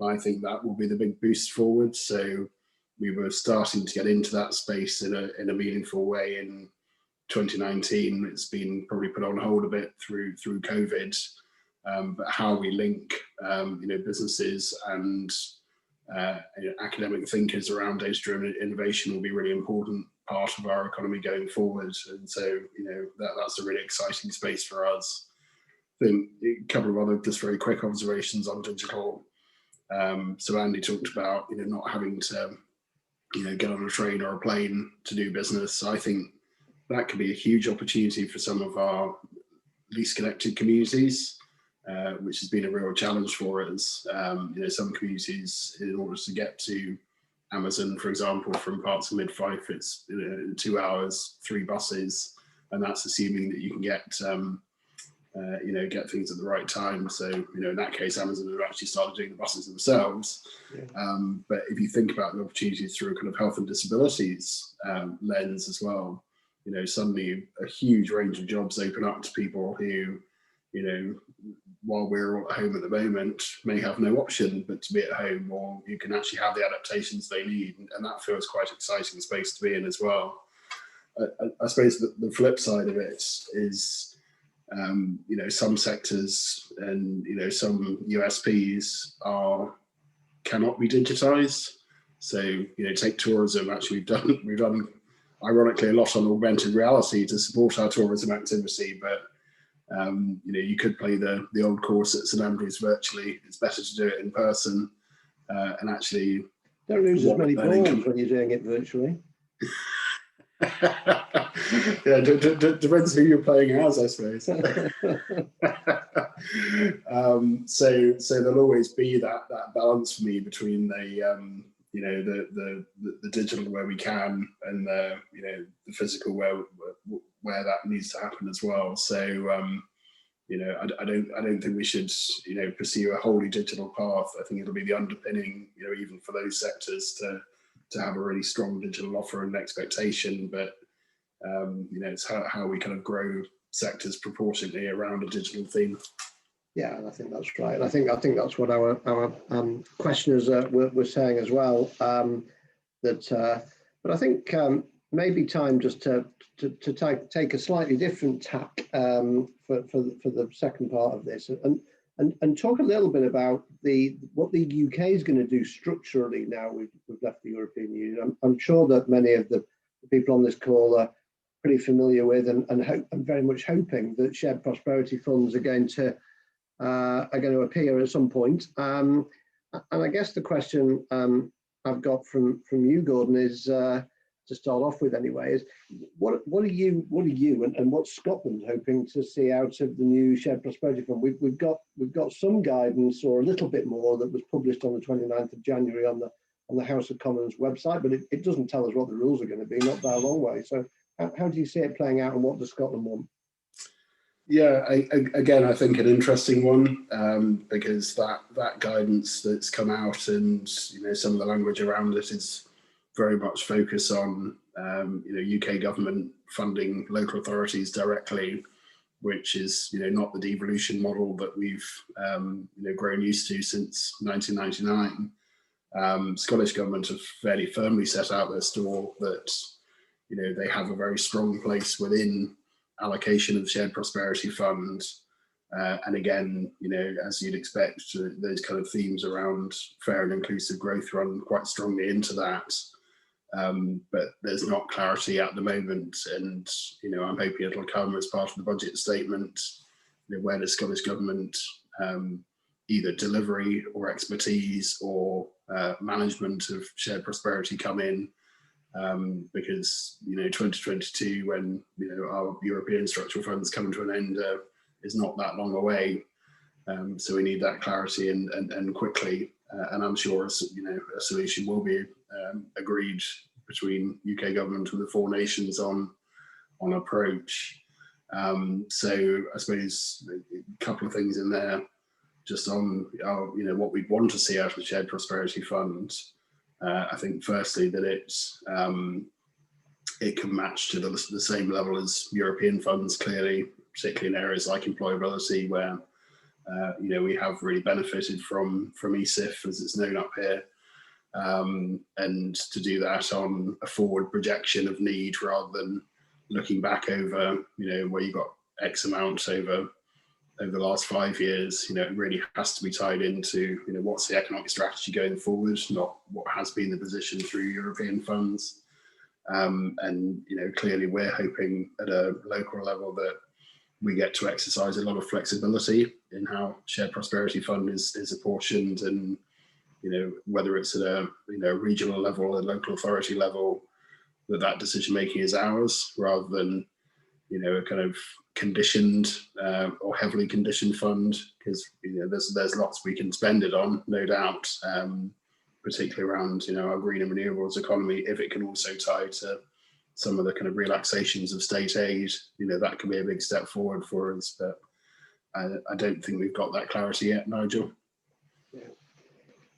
I think that will be the big boost forward. So we were starting to get into that space in a meaningful way in 2019. It's been probably put on hold a bit through COVID, but how we link businesses and academic thinkers around data-driven innovation will be a really important part of our economy going forward. And so that's a really exciting space for us. I think a couple of other just very quick observations on digital. So Andy talked about not having to get on a train or a plane to do business. So I think that could be a huge opportunity for some of our least connected communities, which has been a real challenge for us. Some communities, in order to get to Amazon, for example, from parts of Mid-Fife, it's 2 hours, 3 buses, and that's assuming that you can get things at the right time. So, in that case, Amazon have actually started doing the buses themselves. Yeah. But if you think about the opportunities through a kind of health and disabilities lens as well, suddenly a huge range of jobs open up to people who, while we're all at home at the moment, may have no option but to be at home, or you can actually have the adaptations they need. And that feels quite an exciting space to be in as well. I suppose the flip side of it is, some sectors and some USPs cannot be digitized. So take tourism. Actually, we've done ironically a lot on augmented reality to support our tourism activity, but you could play the old course at St Andrews virtually. It's better to do it in person, and actually Don't lose as many that balls income. when you're doing it virtually. Yeah, depends who you're playing as, I suppose. So there'll always be that balance for me between the the digital where we can, and the the physical where that needs to happen as well. So I don't think we should pursue a wholly digital path. I think it'll be the underpinning, even for those sectors to have a really strong digital offer and expectation. But it's how we kind of grow sectors proportionately around a digital theme. Yeah, and I think that's right. And I think that's what our questioners were saying as well. But I think maybe time just to take a slightly different tack for the second part of this, and talk a little bit about what the UK is going to do structurally now we've left the European Union. I'm sure that many of the people on this call are pretty familiar with, and very much hoping that shared prosperity funds are going to appear at some point. And I guess the question I've got from you, Gordon, is to start off with anyway, is what are you and what's Scotland hoping to see out of the new shared prosperity fund? We've got some guidance, or a little bit more, that was published on the 29th of January on the House of Commons website, but it doesn't tell us what the rules are going to be, not by a long way. So how do you see it playing out, and what does Scotland want? Yeah, again, I think an interesting one, because that guidance that's come out, and some of the language around it is very much focused on UK government funding local authorities directly, which is not the devolution model that we've grown used to since 1999. Scottish government have fairly firmly set out their stall that they have a very strong place within allocation of the shared prosperity fund, and again, as you'd expect, those kind of themes around fair and inclusive growth run quite strongly into that. But there's not clarity at the moment, and I'm hoping it'll come as part of the budget statement. Where does Scottish government either delivery or expertise or management of shared prosperity come in? Because 2022, when our European structural funds come to an end, is not that long away. So we need that clarity and quickly. And I'm sure a solution will be agreed between UK government and the four nations on approach. So I suppose a couple of things in there, just on what we'd want to see out of the shared prosperity fund. I think firstly that it can match to the same level as European funds, clearly, particularly in areas like employability, where we have really benefited from ESIF, as it's known up here, and to do that on a forward projection of need rather than looking back over where you got X amount over the last 5 years. It really has to be tied into what's the economic strategy going forward, not what has been the position through European funds. And clearly we're hoping at a local level that we get to exercise a lot of flexibility in how shared prosperity fund is apportioned, and whether it's at a regional level, a local authority level, that decision making is ours rather than a kind of conditioned or heavily conditioned fund, because there's lots we can spend it on, no doubt, particularly around our green and renewables economy. If it can also tie to some of the kind of relaxations of state aid, that can be a big step forward for us. But I don't think we've got that clarity yet, Nigel.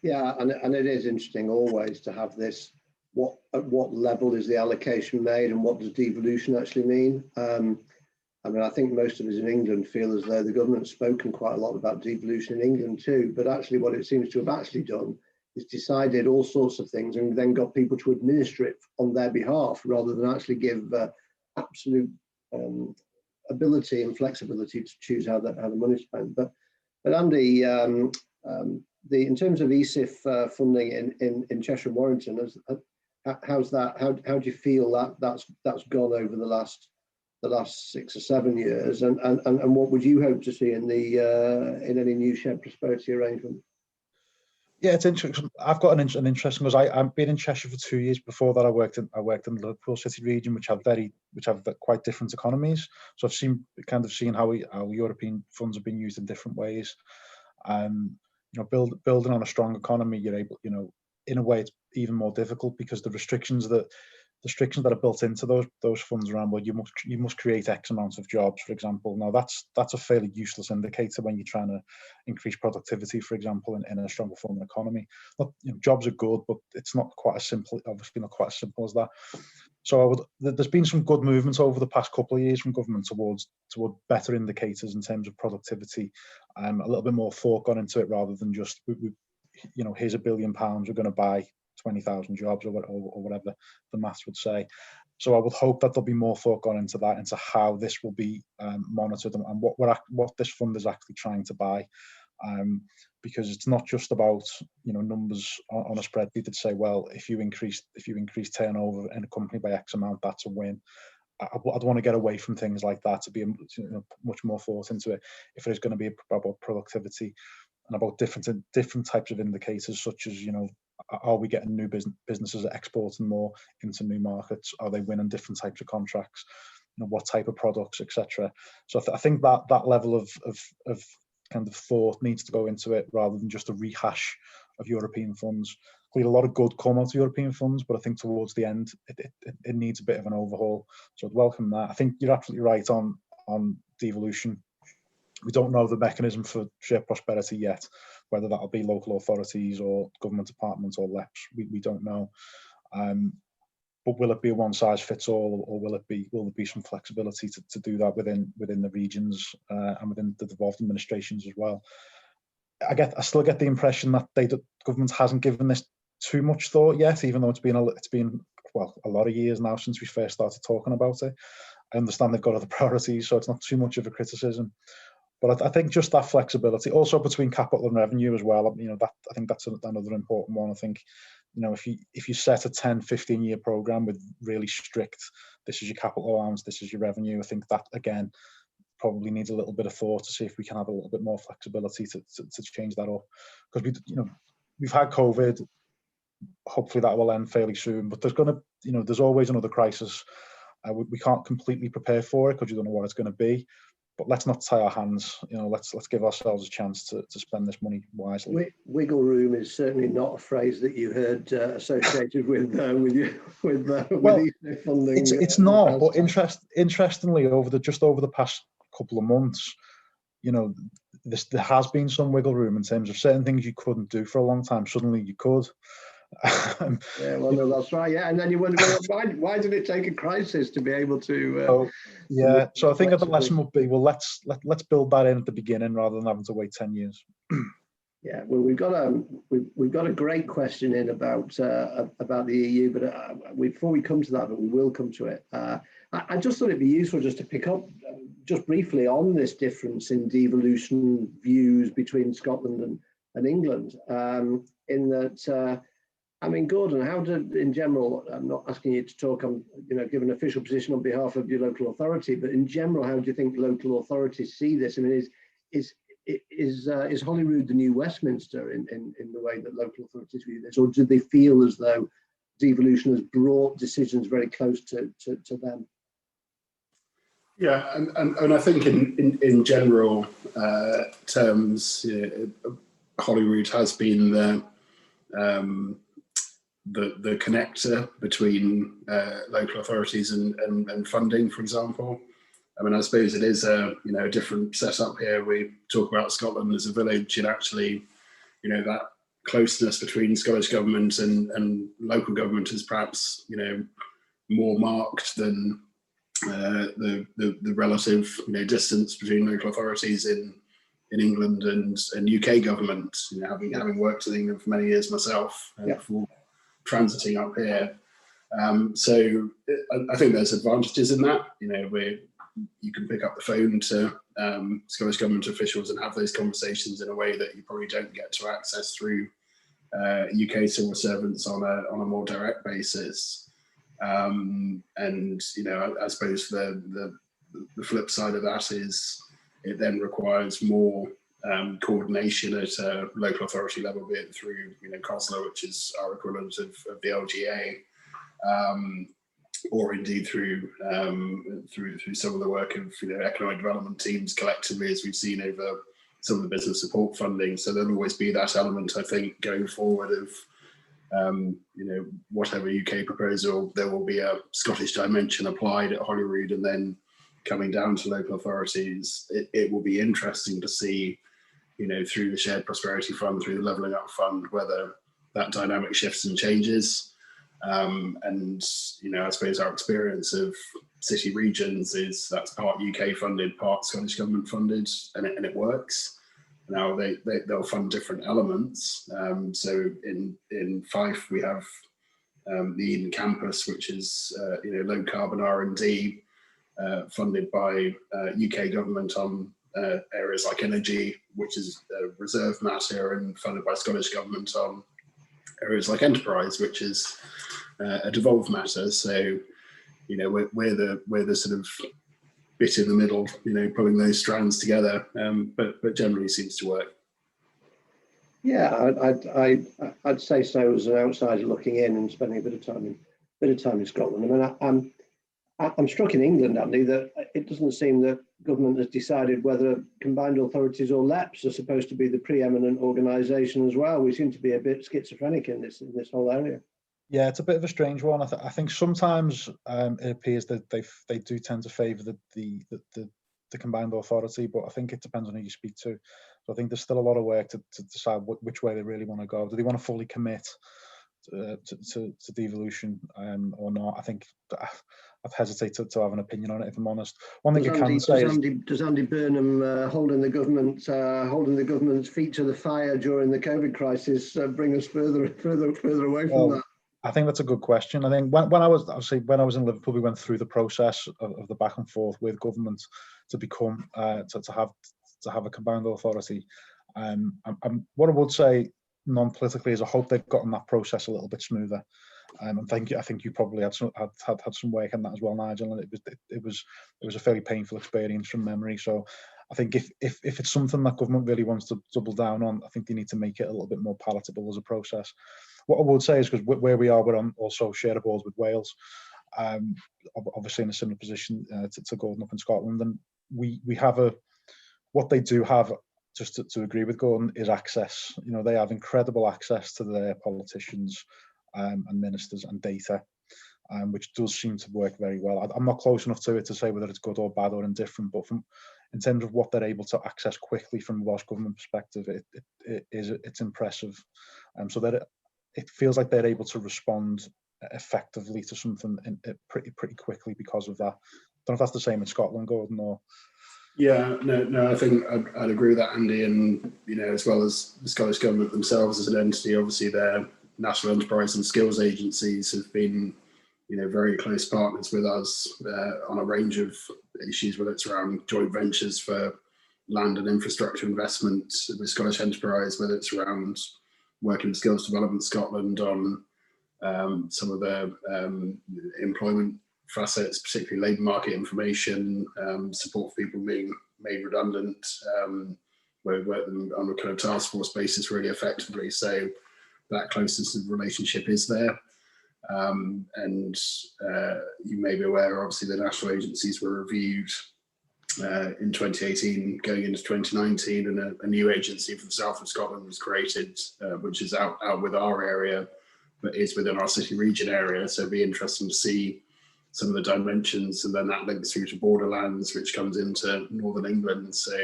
Yeah, and it is interesting always to have this. At what level is the allocation made, and what does devolution actually mean? I think most of us in England feel as though the government's spoken quite a lot about devolution in England too, but actually what it seems to have actually done is decided all sorts of things and then got people to administer it on their behalf rather than actually give absolute ability and flexibility to choose how the money's spent. But Andy, in terms of ESIF funding in Cheshire and Warrington, how's that? How do you feel that's gone over the last 6 or 7 years, and what would you hope to see in any new shared prosperity arrangement? Yeah, it's interesting. I've got an interesting, because I've been in Cheshire for 2 years. Before that, I worked in the Liverpool City region, which have quite different economies. So I've seen how European funds have been used in different ways. Building on a strong economy, you're able, in a way, it's even more difficult because the restrictions that are built into those funds around, well, you must create X amount of jobs, for example. Now that's a fairly useless indicator when you're trying to increase productivity, for example, in a strong performing economy. Jobs are good, but it's not quite as simple, obviously not quite as simple as that. So there's been some good movements over the past couple of years from government toward better indicators in terms of productivity. A little bit more thought gone into it, rather than just here's £1 billion, we're going to buy 20,000 jobs, or whatever the maths would say. So I would hope that there'll be more thought gone into that, into how this will be monitored, and what this fund is actually trying to buy. Because it's not just about numbers on a spreadsheet that say, well, if you increase turnover in a company by X amount, that's a win. I'd want to get away from things like that, to be much more thought into it. If there's going to be about productivity and about different types of indicators, such as are we getting new businesses exporting more into new markets? Are they winning different types of contracts? What type of products, etc. So I think that level of kind of thought needs to go into it, rather than just a rehash of European funds. Clearly, a lot of good come out of European funds, but I think towards the end it needs a bit of an overhaul. So I'd welcome that. I think you're absolutely right on devolution. We don't know the mechanism for shared prosperity yet, whether that'll be local authorities or government departments or LEPs. We don't know. But will it be a one size fits all, or will there be some flexibility to do that within the regions and within the devolved administrations as well? I still get the impression that the government hasn't given this too much thought yet, even though it's been a lot of years now since we first started talking about it. I understand they've got other priorities, so it's not too much of a criticism. But I think just that flexibility, also between capital and revenue as well. I think that's another important one. I think, if you set a 10, 15-year program with really strict, this is your capital allowance, this is your revenue, I think that again probably needs a little bit of thought to see if we can have a little bit more flexibility to change that up. Because we've had COVID. Hopefully that will end fairly soon. But there's always another crisis. We can't completely prepare for it because you don't know what it's going to be. But let's not tie our hands. Let's give ourselves a chance to spend this money wisely. Wiggle room is certainly not a phrase that you heard associated with funding. It's not. But interestingly, over the past couple of months, there has been some wiggle room in terms of certain things you couldn't do for a long time. Suddenly you could. Yeah, well, no, that's right. Yeah, and then you wonder, why did it take a crisis to be able to? So I think that the lesson would be, well, let's build that in at the beginning rather than having to wait 10 years. Yeah, well, we've got a great question in about the EU, but before we come to that, but we will come to it. I just thought it'd be useful just to pick up just briefly on this difference in devolution views between Scotland and England. In that, Gordon, in general, I'm not asking you to talk on, give an official position on behalf of your local authority, but in general, how do you think local authorities see this? Is Holyrood the new Westminster in the way that local authorities view this, or do they feel as though devolution has brought decisions very close to them? Yeah, and I think in general terms, Holyrood has been the connector between local authorities and funding, for example. I suppose it is a different setup here. We talk about Scotland as a village, and actually, that closeness between Scottish government and local government is perhaps more marked than the relative distance between local authorities in England and UK government. Having worked in England for many years myself before transiting up here. So I think there's advantages in that, where you can pick up the phone to Scottish government officials and have those conversations in a way that you probably don't get to access through UK civil servants on a more direct basis. And I suppose the flip side of that is it then requires more coordination at a local authority level, be it through COSLA, which is our equivalent of the LGA, or indeed through some of the work of economic development teams collectively, as we've seen over some of the business support funding. So there'll always be that element, I think, going forward of whatever UK proposal, there will be a Scottish dimension applied at Holyrood, and then coming down to local authorities. It will be interesting to see, through the Shared Prosperity Fund, through the Levelling Up Fund, whether that dynamic shifts and changes. And I suppose our experience of city regions is that's part UK funded, part Scottish government funded, and it works. Now they'll fund different elements. So in Fife we have the Eden campus, which is low carbon R&D, funded by UK government on areas like energy, which is a reserve matter, and funded by Scottish government on areas like enterprise, which is a devolved matter. So we're the sort of bit in the middle, pulling those strands together, but generally seems to work. Yeah, I'd say so as an outsider looking in and spending a bit of time in Scotland. I mean, I'm struck in England, Andy, that it doesn't seem that government has decided whether combined authorities or LEPs are supposed to be the preeminent organisation as well. We seem to be a bit schizophrenic in this whole area. Yeah, it's a bit of a strange one. I think sometimes it appears that they do tend to favour the combined authority, but I think it depends on who you speak to. So I think there's still a lot of work to decide which way they really want to go. Do they want to fully commit to devolution or not? I think I'd hesitate to have an opinion on it, if I'm honest. One thing I can say does Andy Burnham holding the government's feet to the fire during the COVID crisis bring us further away from that? I think that's a good question. I think when I was in Liverpool, we went through the process of the back and forth with government to become to have a combined authority. What I would say non-politically is I hope they've gotten that process a little bit smoother. I think you probably had some work on that as well, Nigel, and it was a fairly painful experience from memory. So I think if it's something that government really wants to double down on, I think they need to make it a little bit more palatable as a process. What I would say is, because where we are, we're on also share boards with Wales, obviously in a similar position to Gordon up in Scotland, and we have what they do have, just to agree with Gordon, is access. They have incredible access to their politicians and ministers and data, which does seem to work very well. I'm not close enough to it to say whether it's good or bad or indifferent, but in terms of what they're able to access quickly from a Welsh government perspective, it's impressive. So that it feels like they're able to respond effectively to something pretty quickly because of that. I don't know if that's the same in Scotland, Gordon, or... Yeah, no, I think I'd agree with that, Andy. And as well as the Scottish government themselves as an entity, obviously their national enterprise and skills agencies have been, very close partners with us on a range of issues, whether it's around joint ventures for land and infrastructure investment with Scottish enterprise, whether it's around working with Skills Development Scotland on some of the employment facets, particularly labour market information, support for people being made redundant, where we work them on a kind of task force basis really effectively. So that closeness of relationship is there. And you may be aware, obviously, the national agencies were reviewed in 2018, going into 2019, and a new agency for the south of Scotland was created, which is out with our area, but is within our city region area. So it'd be interesting to see some of the dimensions, and then that links through to borderlands, which comes into Northern England. So,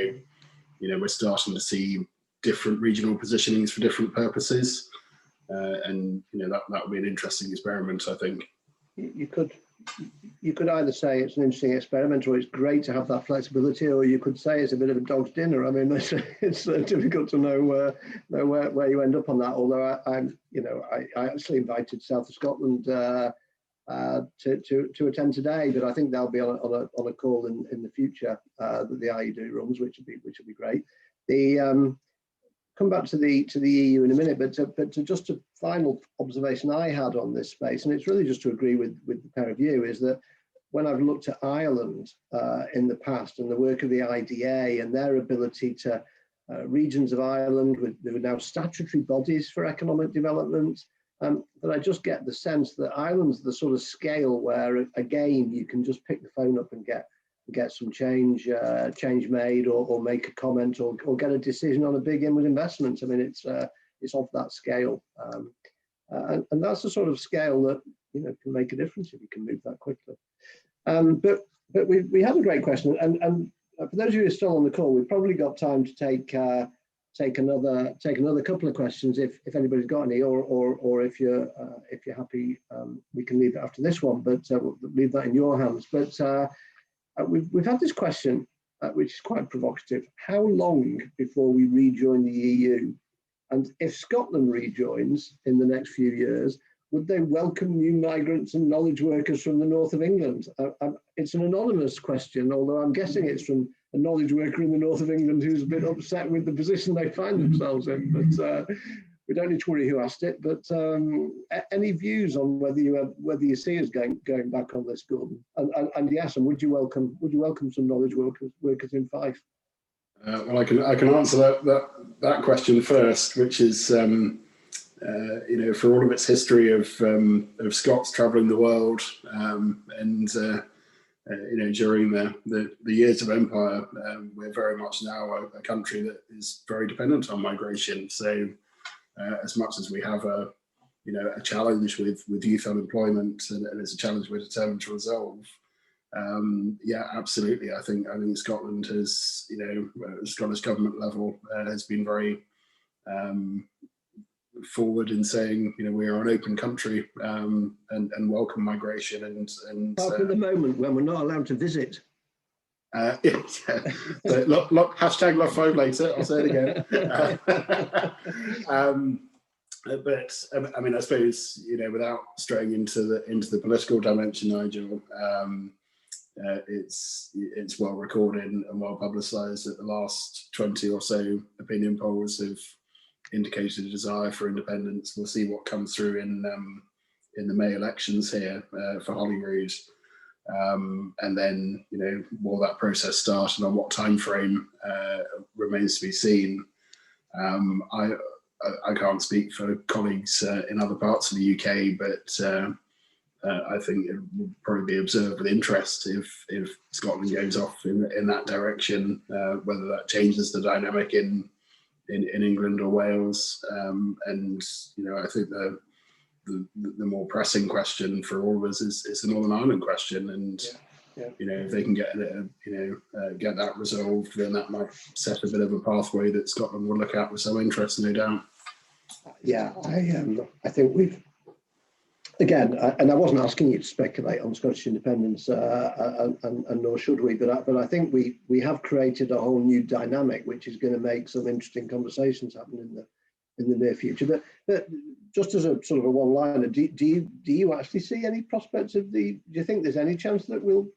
we're starting to see different regional positionings for different purposes. And that would be an interesting experiment, I think. You could either say it's an interesting experiment, or it's great to have that flexibility, or you could say it's a bit of a dog's dinner. I mean, it's difficult to know where you end up on that. Although I actually invited South of Scotland to attend today, but I think they'll be on a call in the future that the IED runs, which would be great. Come back to the EU in a minute, but to just a final observation I had on this space, and it's really just to agree with the pair of you, is that when I've looked at Ireland in the past and the work of the IDA and their ability to regions of Ireland. There are now statutory bodies for economic development. But I just get the sense that Ireland's the sort of scale where, again, you can just pick the phone up and get some change made, or make a comment, or get a decision on a big inward investment. I mean, it's of that scale, and that's the sort of scale that can make a difference if you can move that quickly. But we had a great question, and for those of you who are still on the call, we've probably got time to take another couple of questions if anybody's got any, or if you're happy, we can leave it after this one, but we'll leave that in your hands. But we've had this question, which is quite provocative. How long before we rejoin the EU? And if Scotland rejoins in the next few years, would they welcome new migrants and knowledge workers from the north of England? It's an anonymous question, although I'm guessing it's from a knowledge worker in the north of England who's a bit upset with the position they find themselves in. But we don't need to worry who asked it. But any views on whether you see us going back on this, Gordon? And yes, and would you welcome some knowledge workers in Fife? Well, I can answer that question first, which is for all of its history of Scots travelling the world, and during the years of empire, we're very much now a country that is very dependent on migration. So as much as we have a challenge with youth unemployment, and it's a challenge we're determined to resolve. Yeah, absolutely. I think Scotland has, Scottish government level has been very forward in saying, we are an open country, and welcome migration, and apart from the moment when we're not allowed to visit. Yeah. So, hashtag love 5 later. I'll say it again. But I mean, I suppose without straying into the political dimension, Nigel. It's well recorded and well publicised that the last 20 or so opinion polls have indicated a desire for independence. We'll see what comes through in the May elections here for Holyrood, and then will that process start, and on what time frame remains to be seen. I can't speak for colleagues in other parts of the UK, but I think it will probably be observed with interest if Scotland goes off in that direction, whether that changes the dynamic in England or Wales. And I think the more pressing question for all of us is the Northern Ireland question. And if they can get that resolved, then that might set a bit of a pathway that Scotland will look at with some interest, no doubt. Yeah, I think we've. Again, and I wasn't asking you to speculate on Scottish independence, and nor should we, but I think we have created a whole new dynamic, which is going to make some interesting conversations happen in the near future. But just as a sort of a one-liner, do you actually see any prospects of do you think there's any chance that we'll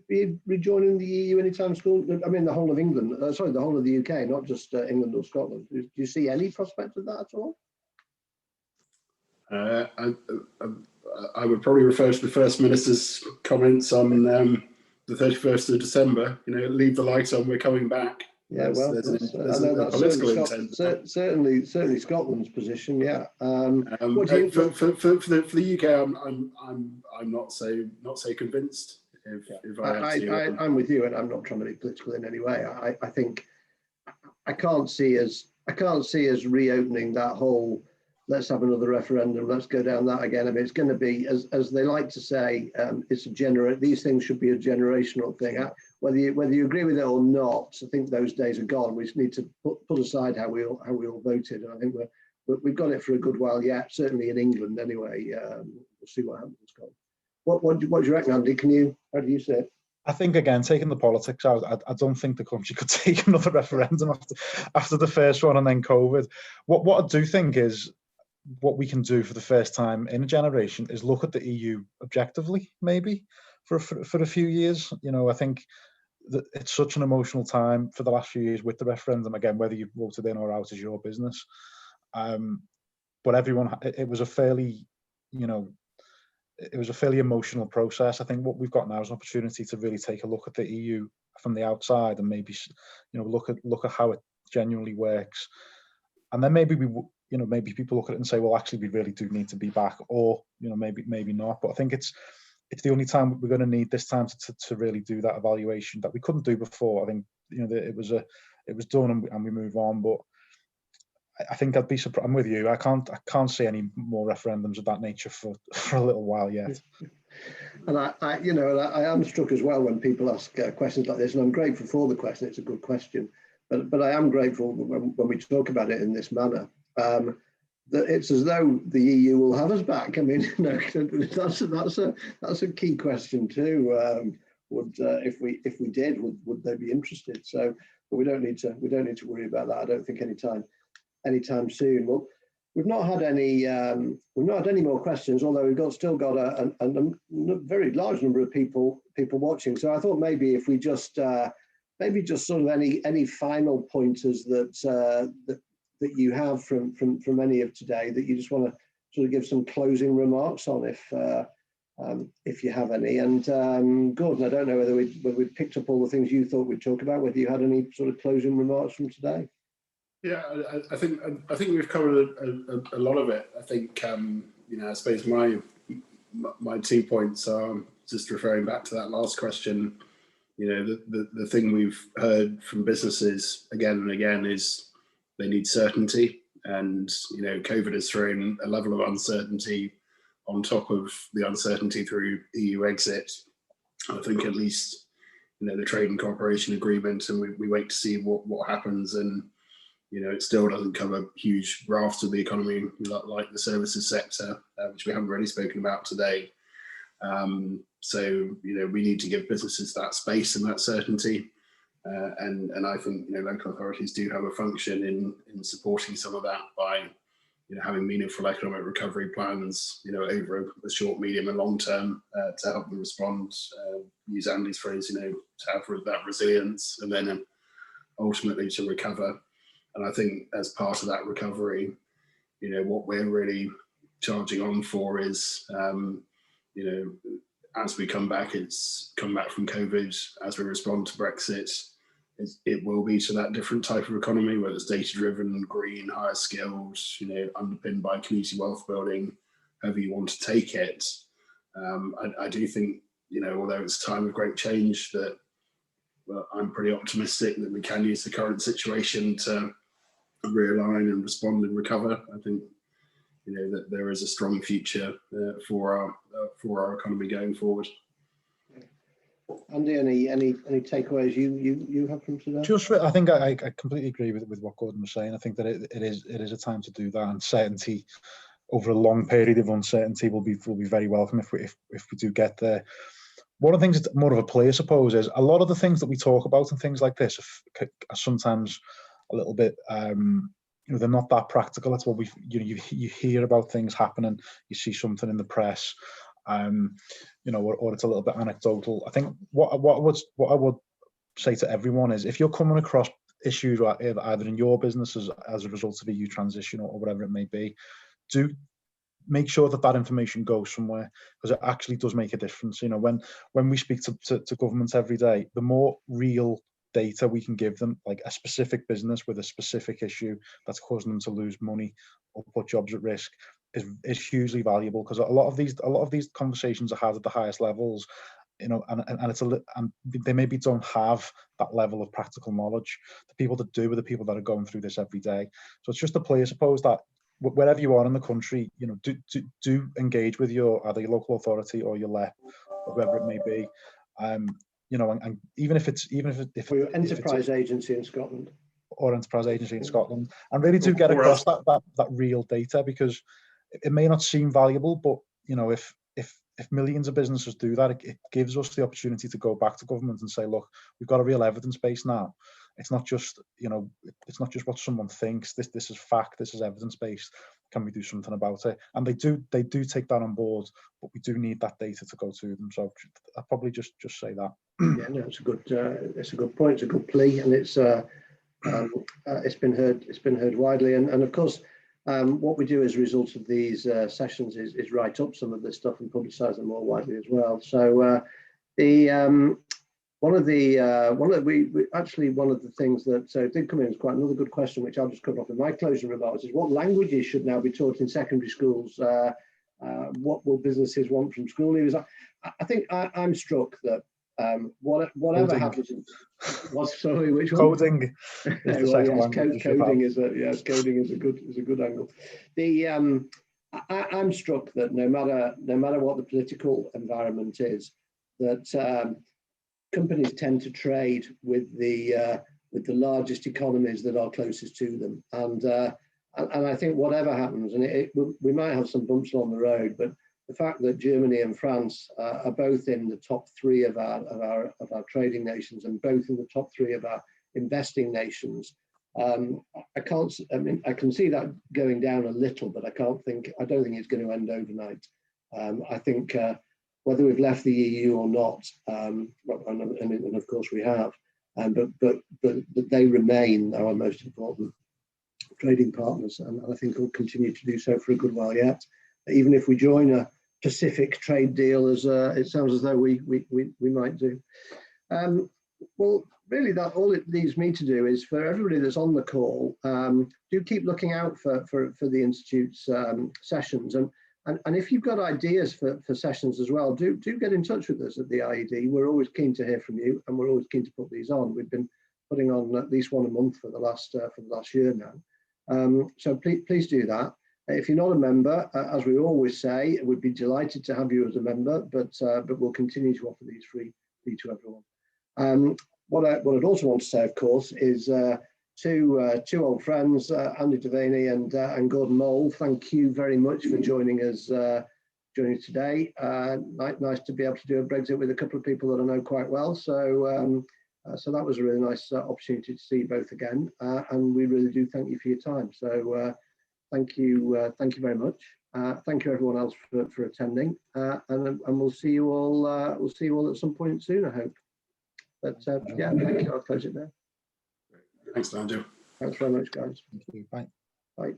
be rejoining the EU anytime soon? I mean, the whole of England, sorry, the whole of the UK, not just England or Scotland. Do you see any prospect of that at all? I would probably refer to the First Minister's comments on the 31st of December. Leave the light on, we're coming back. Yeah, well, there's that's political intent. Certainly Scotland's position. Yeah. For the UK, I'm not so convinced. I'm with you, and I'm not trying to be political in any way. I think I can't see us reopening that whole. Let's have another referendum. Let's go down that again. I mean, it's going to be, as they like to say, these things should be a generational thing. Whether you agree with it or not, I think those days are gone. We just need to put aside how we all voted. And I think we've got it for a good while yet. Certainly in England, anyway. We'll see what happens. What do you reckon, Andy? How do you say it? I think, again, taking the politics out, I don't think the country could take another referendum after the first one and then COVID. What I do think is, what we can do for the first time in a generation is look at the EU objectively, maybe for a few years. I think that it's such an emotional time for the last few years with the referendum. Again, whether you voted in or out is your business. But everyone, it was a fairly emotional process. I think what we've got now is an opportunity to really take a look at the EU from the outside and maybe look at how it genuinely works, and then maybe maybe people look at it and say, well, actually, we really do need to be back, or maybe not. But I think it's the only time we're going to need this time to really do that evaluation that we couldn't do before. I think it was done and we move on. But I think I'd be surprised. I'm with you. I can't see any more referendums of that nature for a little while yet. And I am struck as well when people ask questions like this, and I'm grateful for the question. It's a good question, but I am grateful when we talk about it in this manner. That it's as though the EU will have us back. I mean, that's a key question too. If we did, would they be interested? So, but we don't need to worry about that. I don't think anytime soon. Well, we've not had any more questions, although we've still got a very large number of people watching. So I thought maybe if we just sort of any final pointers that you have from any of today that you just want to sort of give some closing remarks on, if you have any. And Gordon, I don't know whether we picked up all the things you thought we'd talk about, whether you had any sort of closing remarks from today. Yeah, I think we've covered a lot of it. I think I suppose my 2 points are just referring back to that last question. The thing we've heard from businesses again and again is they need certainty, and COVID has thrown a level of uncertainty on top of the uncertainty through EU exit. I think at least the trade and cooperation agreement, and we wait to see what happens, and it still doesn't cover huge rafts of the economy like the services sector, which we haven't really spoken about today. So we need to give businesses that space and that certainty. And I think local authorities do have a function in supporting some of that by having meaningful economic recovery plans over a short, medium, and long term to help them respond. Use Andy's phrase, to have that resilience and then ultimately to recover. And I think as part of that recovery, what we're really charging on for is as we come back from COVID, as we respond to Brexit, it will be to that different type of economy, whether it's data-driven, green, higher skilled, underpinned by community wealth building, however you want to take it. I do think, although it's a time of great change, that I'm pretty optimistic that we can use the current situation to realign and respond and recover. I think that there is a strong future for our economy going forward. Andy, any takeaways you have from today? I think I completely agree with what Gordon was saying. I think that it is a time to do that, and certainty over a long period of uncertainty will be very welcome if we do get there. One of the things that's more of a play, I suppose, is a lot of the things that we talk about and things like this are sometimes a little bit they're not that practical. That's what you hear about things happening, you see something in the press, or it's a little bit anecdotal. I think what I would say to everyone is, if you're coming across issues either in your business as a result of EU transition or whatever it may be, do make sure that information goes somewhere, because it actually does make a difference. When we speak to governments every day, the more real data we can give them, like a specific business with a specific issue that's causing them to lose money or put jobs at risk, is hugely valuable, because a lot of these conversations are had at the highest levels, and they maybe don't have that level of practical knowledge. The people that do are the people that are going through this every day. So it's just a play, I suppose, that wherever you are in the country, do engage with your either your local authority or your LEP or whoever it may be. And even if it's your enterprise agency in Scotland, and really do get across that real data, because it may not seem valuable, but if millions of businesses do that, it gives us the opportunity to go back to government and say, look, we've got a real evidence base now. It's not just what someone thinks. This is fact. This is evidence based. Can we do something about it? And they do take that on board, but we do need that data to go to them. So I'll probably just say that. Yeah, no, it's a good point. It's a good plea, and it's been heard widely. And of course, what we do as a result of these sessions is write up some of this stuff and publicise them more widely as well. So one of the things that did come in is quite another good question, which I'll just cover off in my closing remarks, is what languages should now be taught in secondary schools? What will businesses want from school leaders? I think I'm struck that whatever happens, sorry, which one? Coding is the Well, second yes, language. coding is a good angle. I'm struck that no matter what the political environment is, that companies tend to trade with the largest economies that are closest to them, and I think whatever happens, and we might have some bumps along the road, but the fact that Germany and France are both in the top 3 of our trading nations and both in the top 3 of our investing nations, I can see that going down a little, but I don't think it's going to end overnight. I think whether we've left the EU or not, and of course we have, but they remain our most important trading partners, and I think we'll continue to do so for a good while yet. Even if we join a Pacific trade deal, as it sounds as though we might do. Well, really, that all it leaves me to do is for everybody that's on the call, do keep looking out for the Institute's sessions, and if you've got ideas for sessions as well, do get in touch with us at the IED. We're always keen to hear from you, and we're always keen to put these on. We've been putting on at least one a month for the last year now. So please do that. If you're not a member, as we always say, we'd be delighted to have you as a member, but we'll continue to offer these free to everyone. What I'd also want to say, of course, is two old friends, Andy Devaney and Gordon Mole. Thank you very much for joining us today. Nice to be able to do a Brexit with a couple of people that I know quite well. So that was a really nice opportunity to see you both again, and we really do thank you for your time. So thank you very much. Thank you everyone else for attending, and we'll see you all. We'll see you all at some point soon, I hope. But yeah, thank you. I'll close it there. Thanks, Nigel. Thanks very much, guys. Thank you. Bye. Bye.